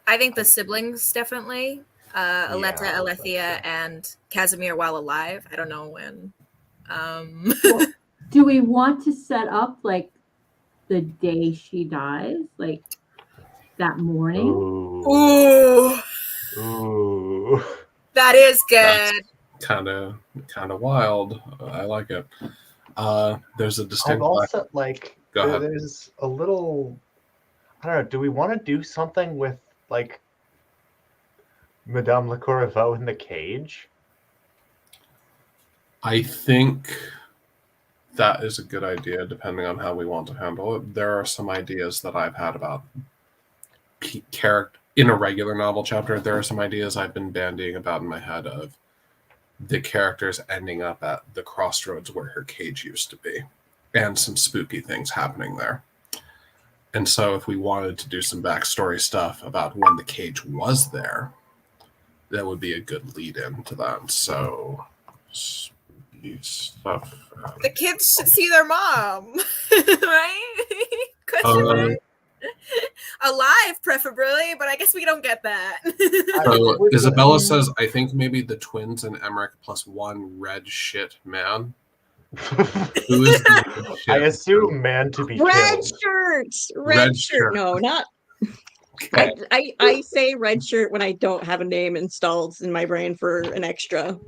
I think the siblings definitely. Aleta, Yeah, Alethea, and Casimir while alive. I don't know when. Well, do we want to set up like the day she dies, like that morning? Ooh. Ooh. That is good. That's kind of wild. I like it. There's a distinct. I'm also like, Go ahead. there's a little. I don't know. Do we want to do something with like Madame Le Corriveau in the cage? I think that is a good idea, depending on how we want to handle it. There are some ideas that I've had about character in a regular novel chapter. There are some ideas I've been bandying about in my head of the characters ending up at the crossroads where her cage used to be, and some spooky things happening there. And so if we wanted to do some backstory stuff about when the cage was there, that would be a good lead in to that. So spooky stuff. The kids should see their mom, right? Question mark. Alive, preferably, but I guess we don't get that. So Isabella says, I think maybe the twins and Emmerich plus one red shit man. Who is the I assume man to be Red killed. shirts. Red Red shirt. shirt. No, not. I say red shirt when I don't have a name installed in my brain for an extra.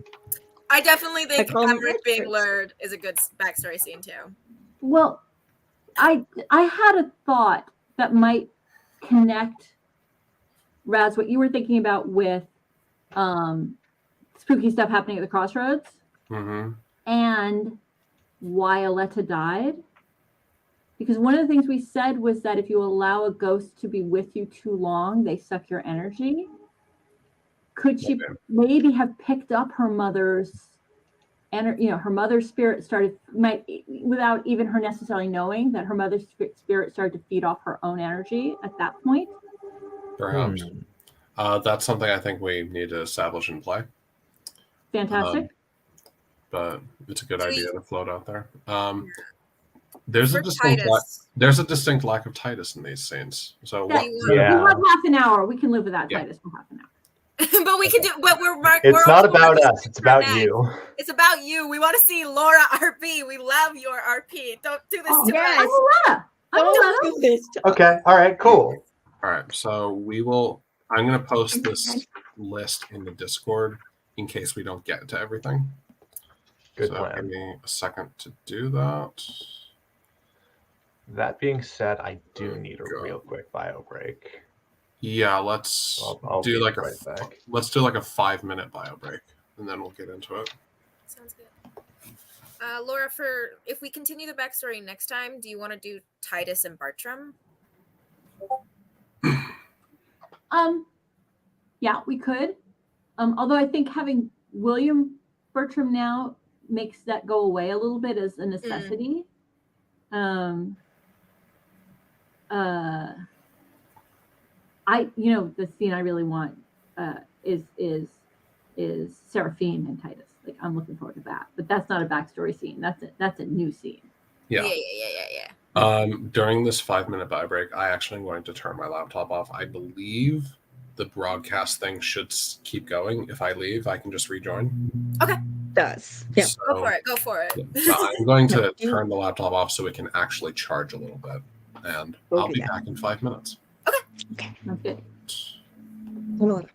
I definitely think I call them Emmerich red being shirts. lured is a good backstory scene too. Well, I had a thought that might connect, Raz, what you were thinking about with spooky stuff happening at the crossroads and why Aleta died. Because one of the things we said was that if you allow a ghost to be with you too long, they suck your energy. Could she maybe have picked up her mother's her mother's spirit without even her necessarily knowing that her mother's spirit started to feed off her own energy at that point? Perhaps. That's something I think we need to establish and play. Fantastic. But it's a good idea to float out there. There's For a distinct Titus. there's a distinct lack of Titus in these scenes. So Yeah, we have half an hour. We can live without Titus for half an hour. But we can do. But It's not about us. It's about you. It's about you. We want to see Laura RP. We love your RP. Don't do this to yes. us. Don't do this to us. Okay. All right. Cool. All right. So I'm going to post this list in the Discord in case we don't get to everything. Good so plan. Give me a second to do that. That being said, I do need a real quick bio break. Yeah, let's I'll do be like right back. Let's do like a 5-minute bio break, and then we'll get into it. Sounds good. Laura, if we continue the backstory next time, do you want to do Titus and Bartram? Yeah, we could. Although I think having William Bertram now makes that go away a little bit as a necessity. The scene I really want is Seraphine and Titus. Like, I'm looking forward to that, but that's not a backstory scene. That's a new scene. Yeah. During this 5-minute buy break, I actually am going to turn my laptop off. I believe the broadcast thing should keep going. If I leave, I can just rejoin. Okay. Does. Yeah. So, Go for it. So I'm going to turn the laptop off so it can actually charge a little bit. And I'll be back in 5 minutes. Okay. Sounds good. Hold on.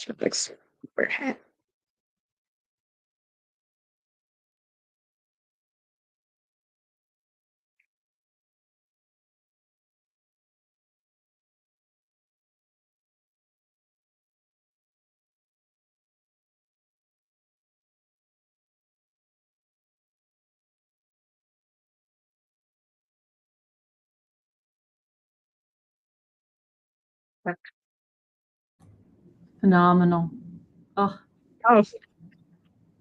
Quebec's wear hat. Phenomenal. Oh, Oh,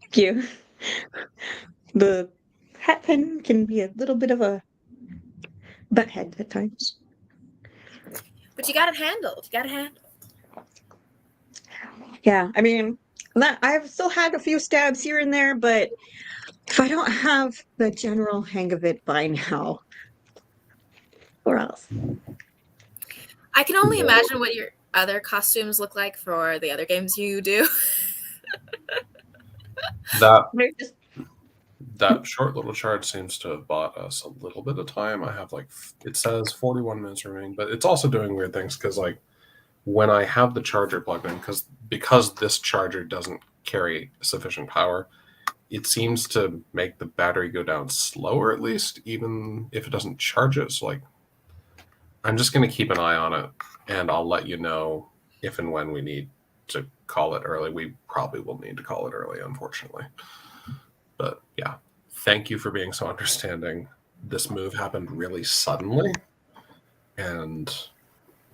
thank you. The hat pin can be a little bit of a butthead at times. But you got it handled. You got it handled. Yeah, I mean, I've still had a few stabs here and there, but if I don't have the general hang of it by now, or else. I can only imagine what your other costumes look like for the other games you do. That short little chart seems to have bought us a little bit of time. I have it says 41 minutes remaining, but it's also doing weird things because when I have the charger plugged in, because this charger doesn't carry sufficient power, it seems to make the battery go down slower, at least, even if it doesn't charge it. So I'm just going to keep an eye on it, and I'll let you know if and when we need to call it early. We probably will need to call it early, unfortunately. But yeah, thank you for being so understanding. This move happened really suddenly, and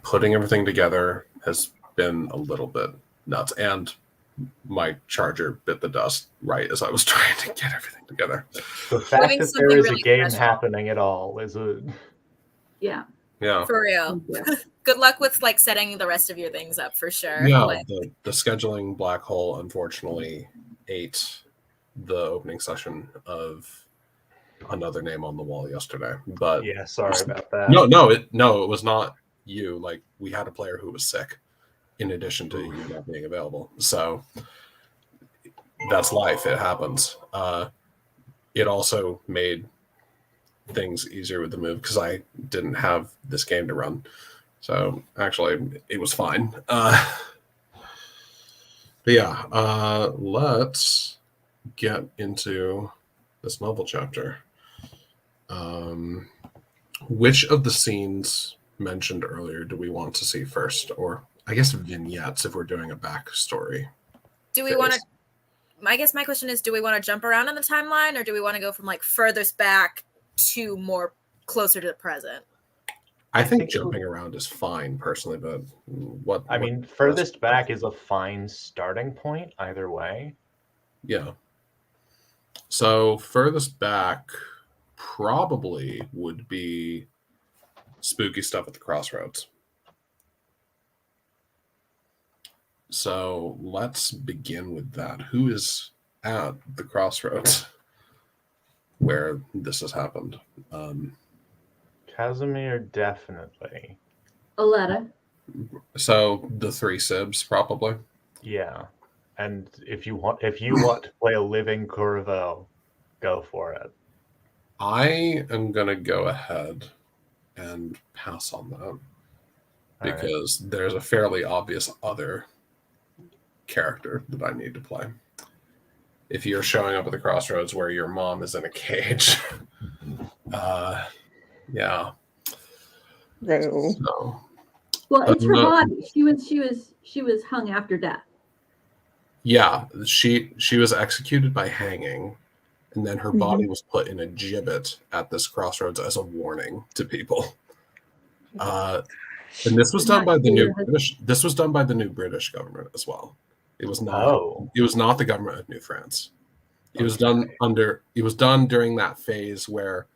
putting everything together has been a little bit nuts. And my charger bit the dust right as I was trying to get everything together. The fact Doing that something there is really a game special. happening at all is a yeah. Yeah. For real. Good luck with setting the rest of your things up for sure. Yeah, the scheduling black hole unfortunately ate the opening session of Another Name on the Wall yesterday. But yeah, sorry about that. No, it was not you. We had a player who was sick in addition to you not being available. So that's life. It happens. It also made things easier with the move because I didn't have this game to run. So actually, it was fine. But yeah, let's get into this novel chapter. Which of the scenes mentioned earlier do we want to see first? Or I guess vignettes if we're doing a backstory. Do we want to? I guess my question is, do we want to jump around on the timeline, or do we want to go from furthest back to more closer to the present? I think jumping around is fine personally, but furthest back is a fine starting point either way. Yeah. So furthest back probably would be spooky stuff at the crossroads. So let's begin with that. Who is at the crossroads where this has happened? Casimir, definitely. Aletta. So the three Sibs, probably. Yeah, and if you want to play a living Corriveau, go for it. I am gonna go ahead and pass on that because there's a fairly obvious other character that I need to play. If you're showing up at the crossroads where your mom is in a cage, yeah. No. So, well, it's her body. She was hung after death. Yeah, she was executed by hanging, and then her body was put in a gibbet at this crossroads as a warning to people. And this was done by the new British. This was done by the new British government as well. It was not. Oh. It was not the government of New France. It was done under. It was done during that phase where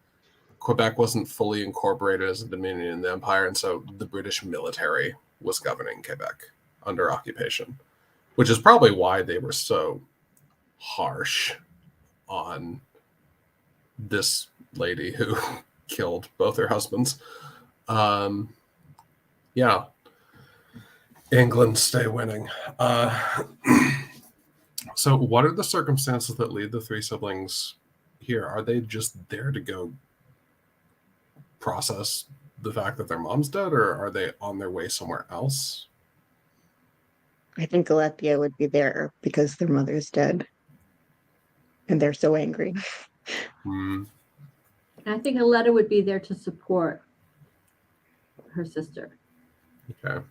Quebec wasn't fully incorporated as a dominion in the empire, and so the British military was governing Quebec under occupation, which is probably why they were so harsh on this lady who killed both her husbands. Yeah. England, stay winning. So what are the circumstances that lead the three siblings here? Are they just there to go process the fact that their mom's dead, or are they on their way somewhere else? I think Alethea would be there because their mother's dead. And they're so angry. Hmm. I think Aletta would be there to support her sister. Okay.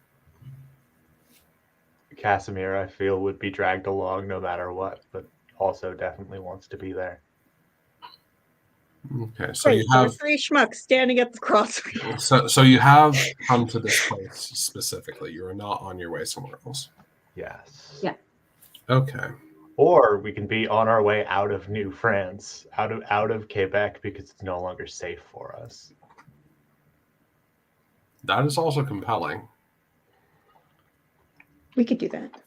Casimir, I feel, would be dragged along no matter what, but also definitely wants to be there. Okay. So Right, you there are have 3 schmucks standing at the crossroads. so you have come to this place specifically. You are not on your way somewhere else. Yes. Yeah. Okay. Or we can be on our way out of New France, out of Quebec, because it's no longer safe for us. That is also compelling. We could do that.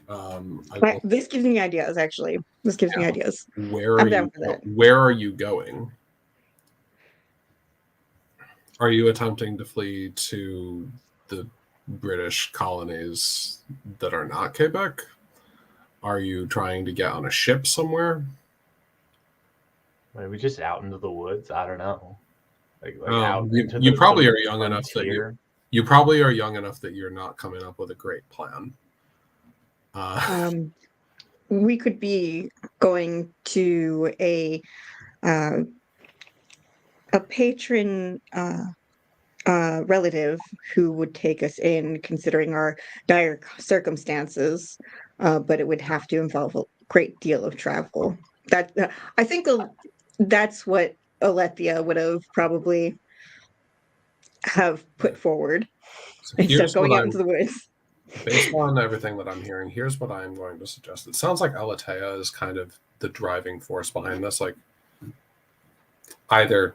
I But will, this gives me ideas, actually. This gives me ideas. where are I'm down you? for that. Where are you going? Are you attempting to flee to the British colonies that are not Quebec? Are you trying to get on a ship somewhere? Maybe just out into the woods. I don't know. Out You, into you the probably are young enough that frontier. you probably are young enough that you're not coming up with a great plan. We could be going to a patron relative who would take us in, considering our dire circumstances, but it would have to involve a great deal of travel. That I think that's what Alethea would have probably have put forward So instead of here's what going out I'm into the woods. based on everything that I'm hearing. Here's what I'm going to suggest. It sounds like Alatea is kind of the driving force behind this. Like either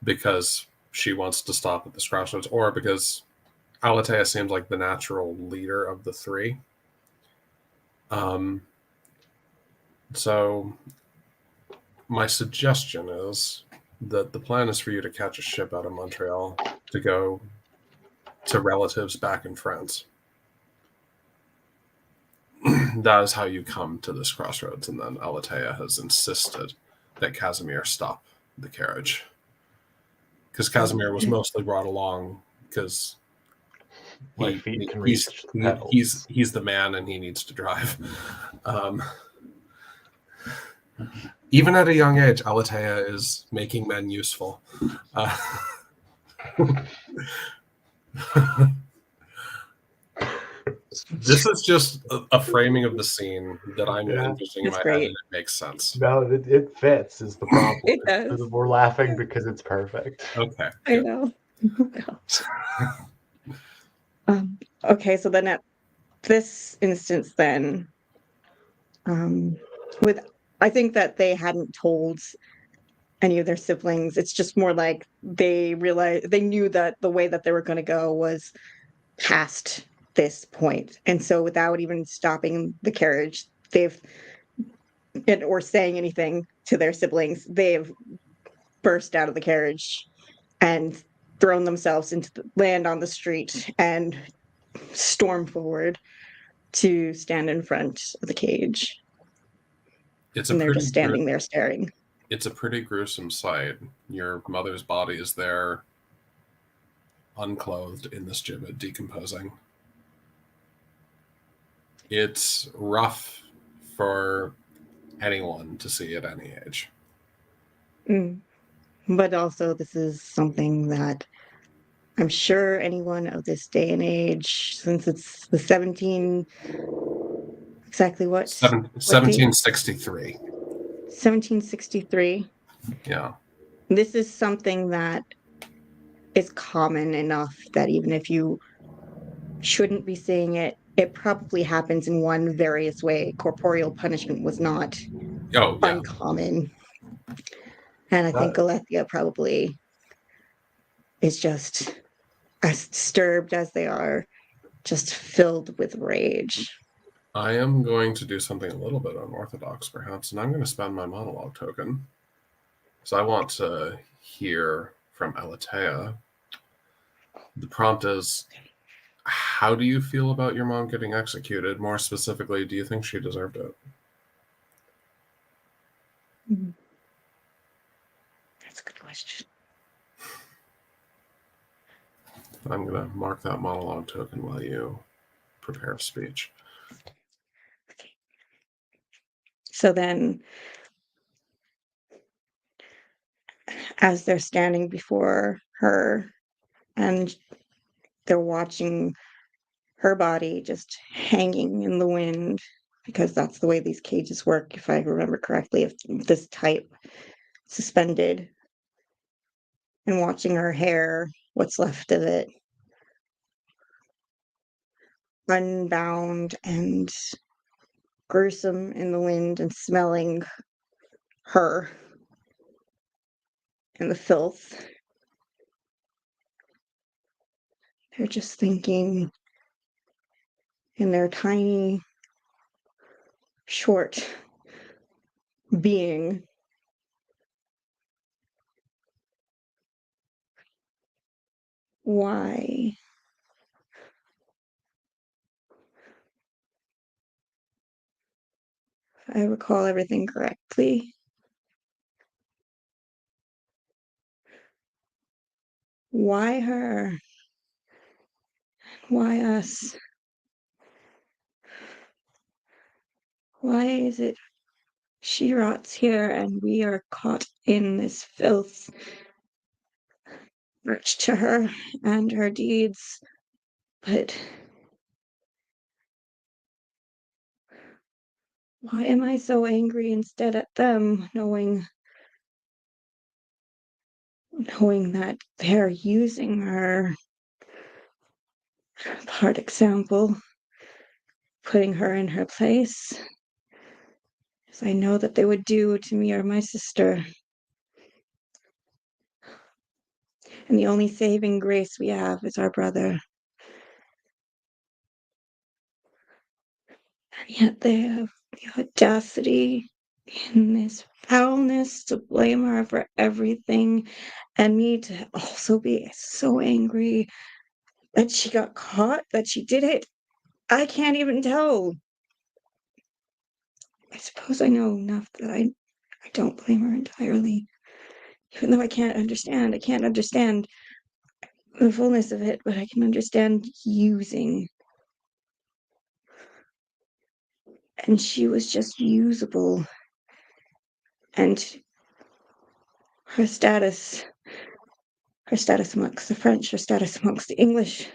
because she wants to stop at this crossroads, or because Alatea seems like the natural leader of the 3. So my suggestion is that the plan is for you to catch a ship out of Montreal to go to relatives back in France. That is how you come to this crossroads, and then Alatea has insisted that Casimir stop the carriage. Because Casimir was mostly brought along because My feet can reach the pedals. he's the man and he needs to drive. Even at a young age, Alatea is making men useful. This is just a framing of the scene that I'm envisioning in That's my great. head, and it makes sense. No, it fits is the problem. It does. We're laughing because it's perfect. Okay. I know. Oh, gosh. Okay, so then at this instance, then, with I think that they hadn't told any of their siblings. It's just more like they knew that the way that they were going to go was past this point, and so without even stopping the carriage, or saying anything to their siblings, they've burst out of the carriage and thrown themselves into the land on the street and storm forward to stand in front of the cage. It's And they're just standing there staring. It's a pretty gruesome sight. Your mother's body is there, unclothed in this gibbet, decomposing. It's rough for anyone to see at any age. But also, this is something that I'm sure anyone of this day and age, since it's the 1763. 1763. Yeah. This is something that is common enough that even if you shouldn't be seeing it, it probably happens in one various way. Corporeal punishment was not uncommon. And I think Alethea probably is just as disturbed as they are, just filled with rage. I am going to do something a little bit unorthodox, perhaps, and I'm going to spend my monologue token. So I want to hear from Alatea. The prompt is, how do you feel about your mom getting executed? More specifically, do you think she deserved it? That's a good question. I'm going to mark that monologue token while you prepare speech. So then, as they're standing before her and they're watching her body just hanging in the wind, because that's the way these cages work, if I remember correctly, of this type, suspended, and watching her hair, what's left of it, unbound and gruesome in the wind, and smelling her and the filth. They're just thinking in their tiny, short being, why? If I recall everything correctly, why her? Why us? Why is it she rots here and we are caught in this filth, much to her and her deeds? But why am I so angry instead at them, knowing that they're using her? Hard example, putting her in her place, as I know that they would do to me or my sister. And the only saving grace we have is our brother. And yet they have the audacity in this foulness to blame her for everything, and me to also be so angry that she got caught, that she did it. I can't even tell. I suppose I know enough that I don't blame her entirely, even though I can't understand. I can't understand the fullness of it, but I can understand using. And she was just usable. And her status amongst the French, her status amongst the English,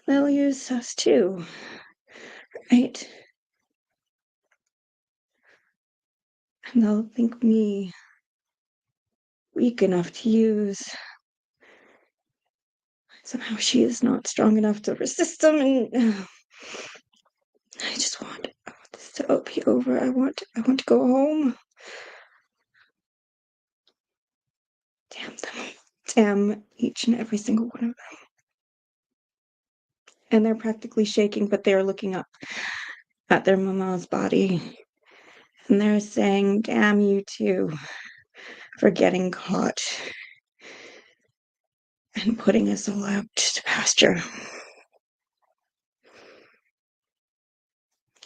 they'll use us too, right? And they'll think me weak enough to use. Somehow she is not strong enough to resist them, and I want this to be over. I want to go home. Damn them. Damn each and every single one of them. And they're practically shaking, but they're looking up at their mama's body. And they're saying, damn you too, for getting caught and putting us all out to pasture.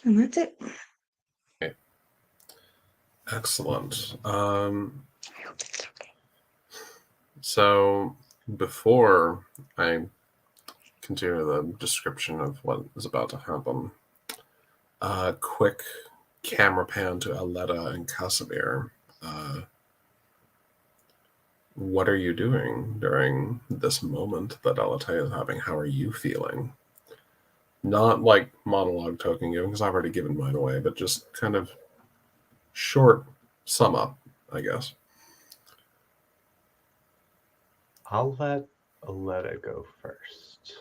And that's it. Okay. Excellent. I hope it's okay. So before I continue the description of what is about to happen, a quick camera pan to Aletta and Casimir. What are you doing during this moment that Aletta is having? How are you feeling? Not like monologue toking you, because I've already given mine away, but just kind of short sum up, I guess. I'll let Aletta go first.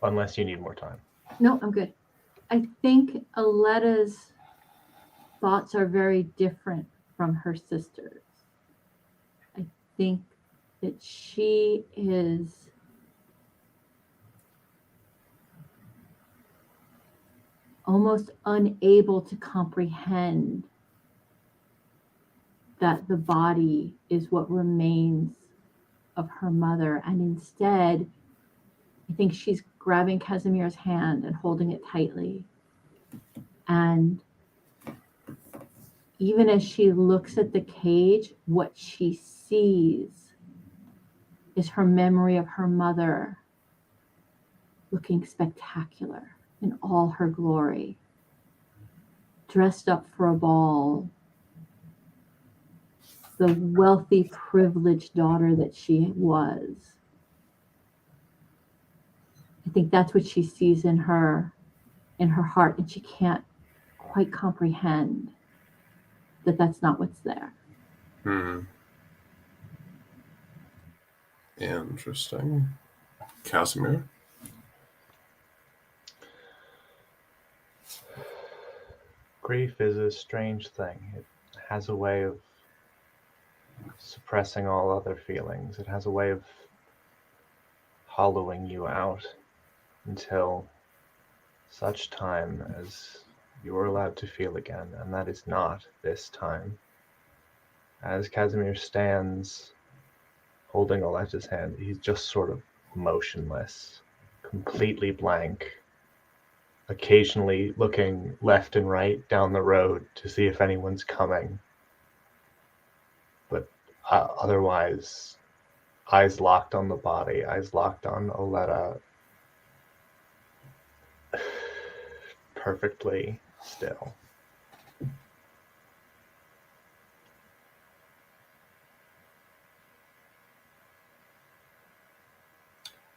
Unless you need more time. No, I'm good. I think Aletta's thoughts are very different from her sister's. I think that she is almost unable to comprehend that the body is what remains of her mother. And instead, I think she's grabbing Casimir's hand and holding it tightly. And even as she looks at the cage, what she sees is her memory of her mother looking spectacular in all her glory, dressed up for a ball, the wealthy, privileged daughter that she was. I think that's what she sees in her heart, and she can't quite comprehend that that's not what's there. Interesting. Casimir? Grief is a strange thing. It has a way of suppressing all other feelings. It has a way of hollowing you out until such time as you are allowed to feel again, and that is not this time. As Casimir stands holding Aletta's hand, he's just sort of motionless, completely blank, occasionally looking left and right down the road to see if anyone's coming. But otherwise, eyes locked on the body, eyes locked on Aletta, perfectly still.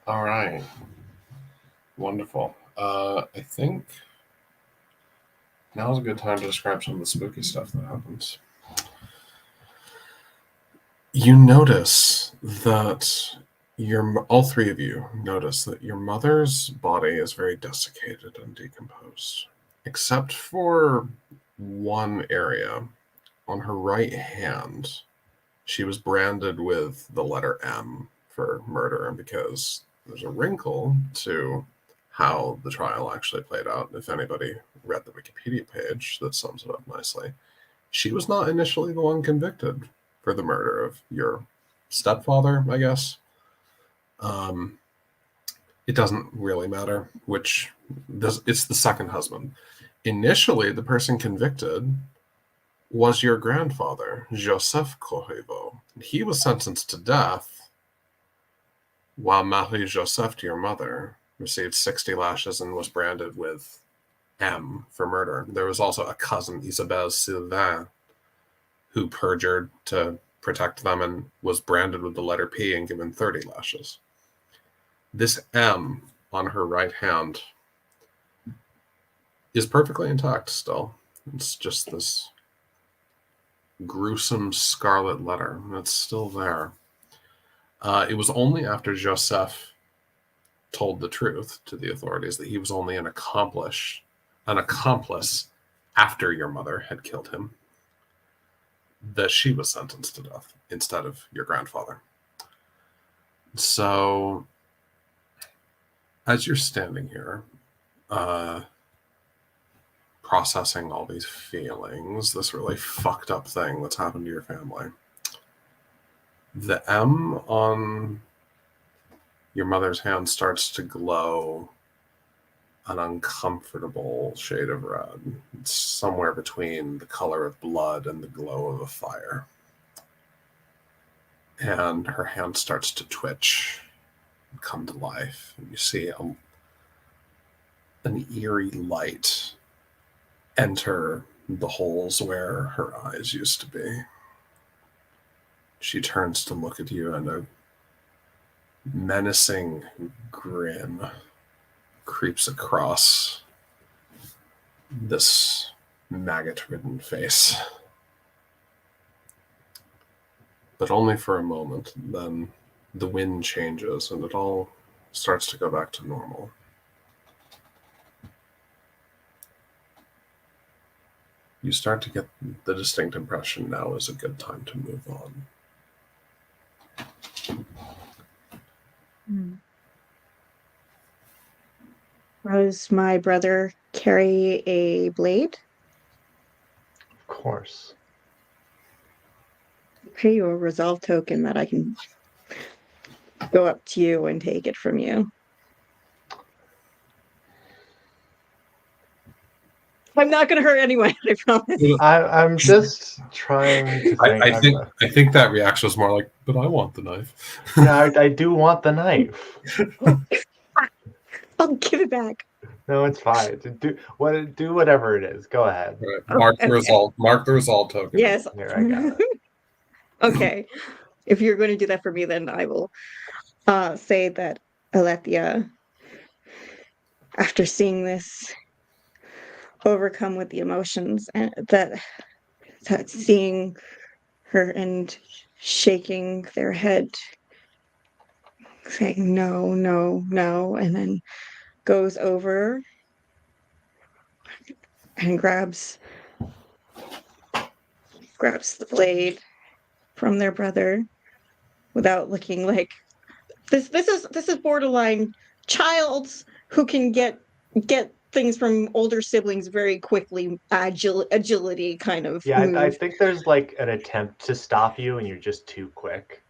All right. Wonderful. I think now's a good time to describe some of the spooky stuff that happens. You notice that all three of you notice that your mother's body is very desiccated and decomposed, except for one area. On her right hand, she was branded with the letter M for murder, and because there's a wrinkle to how the trial actually played out, if anybody read the Wikipedia page that sums it up nicely, she was not initially the one convicted for the murder of your stepfather, I guess. It doesn't really matter which. It's the second husband. Initially, the person convicted was your grandfather, Joseph Corriveau. He was sentenced to death, while Marie-Joseph, your mother, received 60 lashes and was branded with M for murder. There was also a cousin, Isabelle Sylvain, who perjured to protect them and was branded with the letter P and given 30 lashes. This M on her right hand is perfectly intact still. It's just this gruesome scarlet letter. It's still there. It was only after Joseph told the truth to the authorities that he was only an accomplice after your mother had killed him, that she was sentenced to death instead of your grandfather. So, as you're standing here, processing all these feelings, this really fucked up thing that's happened to your family, the M on your mother's hand starts to glow an uncomfortable shade of red. It's somewhere between the color of blood and the glow of a fire. And her hand starts to twitch and come to life. And you see an eerie light enter the holes where her eyes used to be. She turns to look at you, and a menacing grin creeps across this maggot-ridden face. But only for a moment. Then the wind changes and it all starts to go back to normal. You start to get the distinct impression now is a good time to move on. Does my brother carry a blade? Of course. Pay you a resolve token that I can go up to you and take it from you. I'm not going to hurt anyone, I promise. I'm just trying to think. I think that reaction was more like, but I want the knife. Yeah, I do want the knife. I'll give it back. No, it's fine. Do whatever it is. Go ahead. Right. Oh, Mark the okay. result. Mark the result token. Yes. Here, I got it. Okay. If you're going to do that for me, then I will say that Alethea, after seeing this, overcome with the emotions, and that seeing her and shaking their head, saying no, no, no, and then goes over and grabs the blade from their brother without looking like this is borderline childs who can get things from older siblings very quickly, agility kind of Yeah, move. I think there's like an attempt to stop you, and you're just too quick.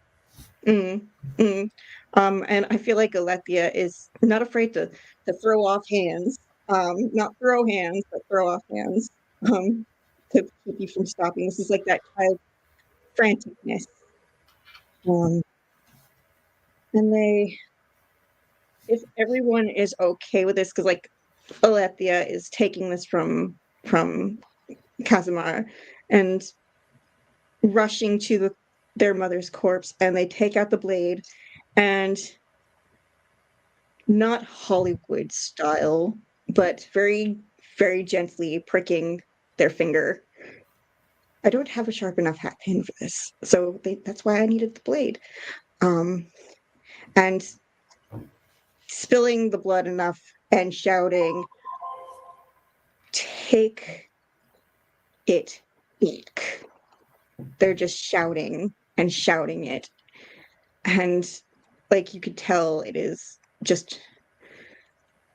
And I feel like Alethea is not afraid to throw off hands, not throw hands, but throw off hands, to keep you from stopping. This is like that child franticness. And if everyone is okay with this, because like Alethea is taking this from Casimir and rushing to their mother's corpse, and they take out the blade and, not Hollywood style, but very, very gently pricking their finger. I don't have a sharp enough hat pin for this, so that's why I needed the blade. And spilling the blood enough and shouting, "Take it back." They're just shouting and shouting it. And like you could tell, it is just,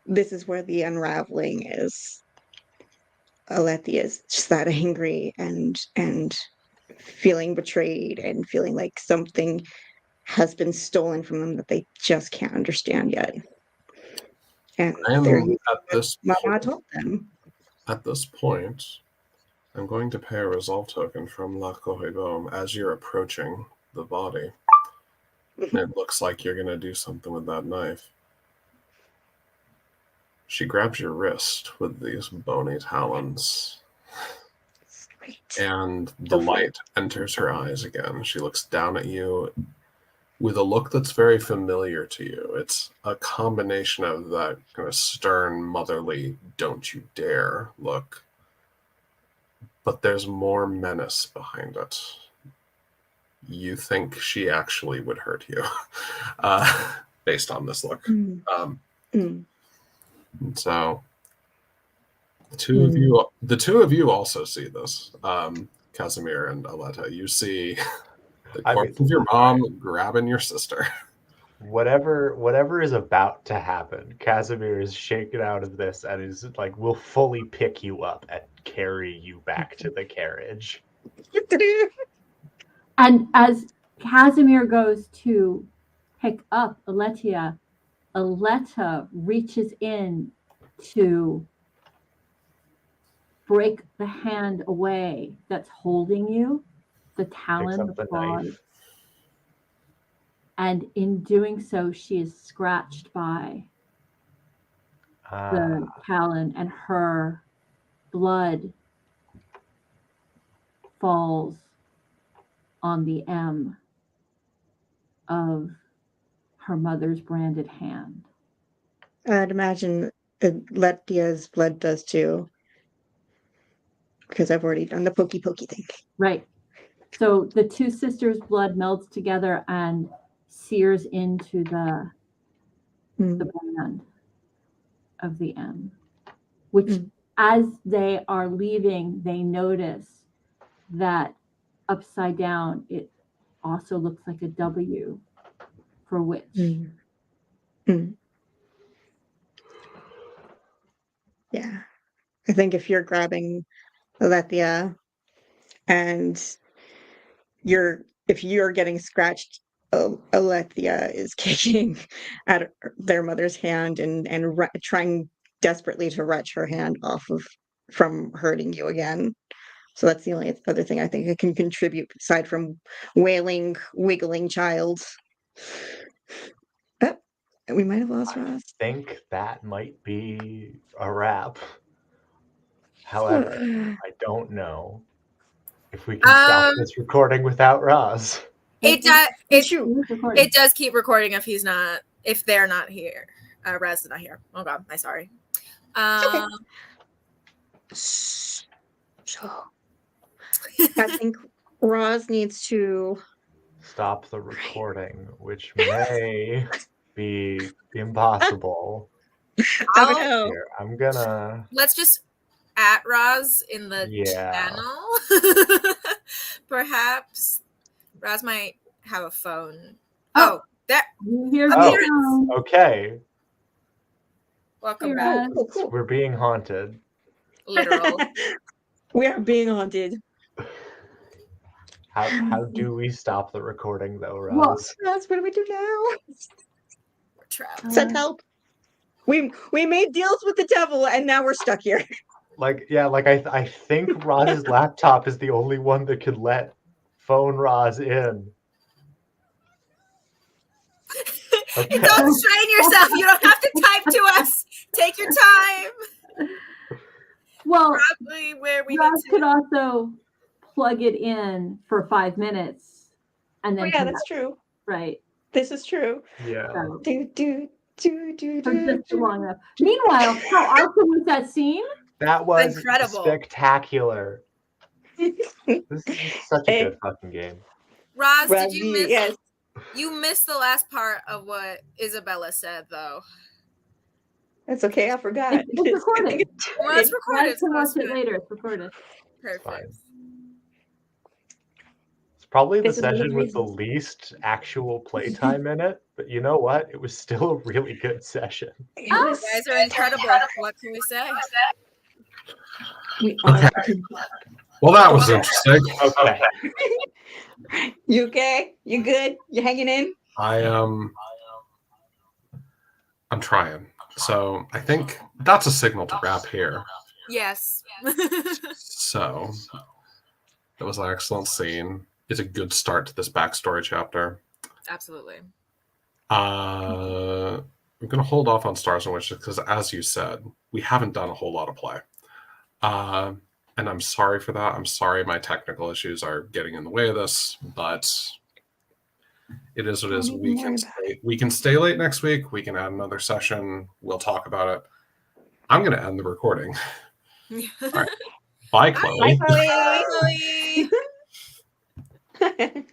this is where the unraveling is. Alethea is just that angry and feeling betrayed and feeling like something has been stolen from them that they just can't understand yet. And they're Mama told them. At this point, I'm going to pay a resolve token from La Corriveau as you're approaching the body. And it looks like you're going to do something with that knife. She grabs your wrist with these bony talons. Sweet. And the light enters her eyes again. She looks down at you with a look that's very familiar to you. It's a combination of that kind of stern, motherly, don't you dare look. But there's more menace behind it. You think she actually would hurt you, based on this look. So the two of you also see this. Casimir and Aletta, you see the corpse of your mom grabbing your sister. Whatever is about to happen, Casimir is shaken out of this and is like, will fully pick you up and carry you back to the carriage. And as Casimir goes to pick up Aletta reaches in to break the hand away that's holding you, the talon, the claws. And in doing so, she is scratched by the talon, and her blood falls on the M of her mother's branded hand. I'd imagine Alethea's blood does too, because I've already done the pokey thing. Right. So the two sisters' blood melds together and sears into the brand of the M, which as they are leaving, they notice that upside down, it also looks like a W for witch. Yeah. I think if you're grabbing Alethea and if you're getting scratched, Alethea is kicking at their mother's hand and trying desperately to wrench her hand off of from hurting you again. So that's the only other thing I think it can contribute aside from wailing, wiggling child. Oh, we might have lost Ross. I think that might be a wrap. However, I don't know if we can stop this recording without Roz. It does. Recording. It does keep recording if they're not here. Raz is not here. Oh God, I'm sorry. Okay. So I think Roz needs to Stop the recording, which may be impossible. Oh no. Here, I'm gonna. Let's just at Raz in the channel. Perhaps Raz might have a phone. Oh, there. Here's Okay. Welcome Hey, back. Raz. Cool. We're being haunted. Literal. We are being haunted. How do we stop the recording though, Roz? Well, Roz, what do we do now? We're trapped. Send help. We made deals with the devil and now we're stuck here. I think Roz's laptop is the only one that could let phone Roz in. Okay. Don't strain yourself. You don't have to type to us. Take your time. Well, Probably where we Roz need to. could also plug it in for 5 minutes and then Oh, yeah, that's true. right. This is true. Yeah. So, Do. just long enough. Meanwhile, how awesome was that scene? That was Incredible. spectacular. This is such a good fucking game. Roz, did you miss? Yes. You missed the last part of what Isabella said, though. That's okay. I forgot. It's recorded. Well, it's recorded. Guys can watch it later. It's recorded. Perfect. Fine. It's probably the This is one of the session with the reasons. least actual playtime in it, but you know what? It was still a really good session. It You was- guys are incredible. What can we say? we are- Well, that was interesting. Okay. You okay? You good? You hanging in? I'm trying. So I think that's a signal to wrap here. Yes. So that was an excellent scene. It's a good start to this backstory chapter. Absolutely. I'm going to hold off on Stars and Witches because, as you said, we haven't done a whole lot of play. And I'm sorry for that. I'm sorry my technical issues are getting in the way of this, but it is what it is. We can stay late next week. We can add another session. We'll talk about it. I'm going to end the recording. All right. Bye, Chloe. Bye, Chloe. Bye, Chloe.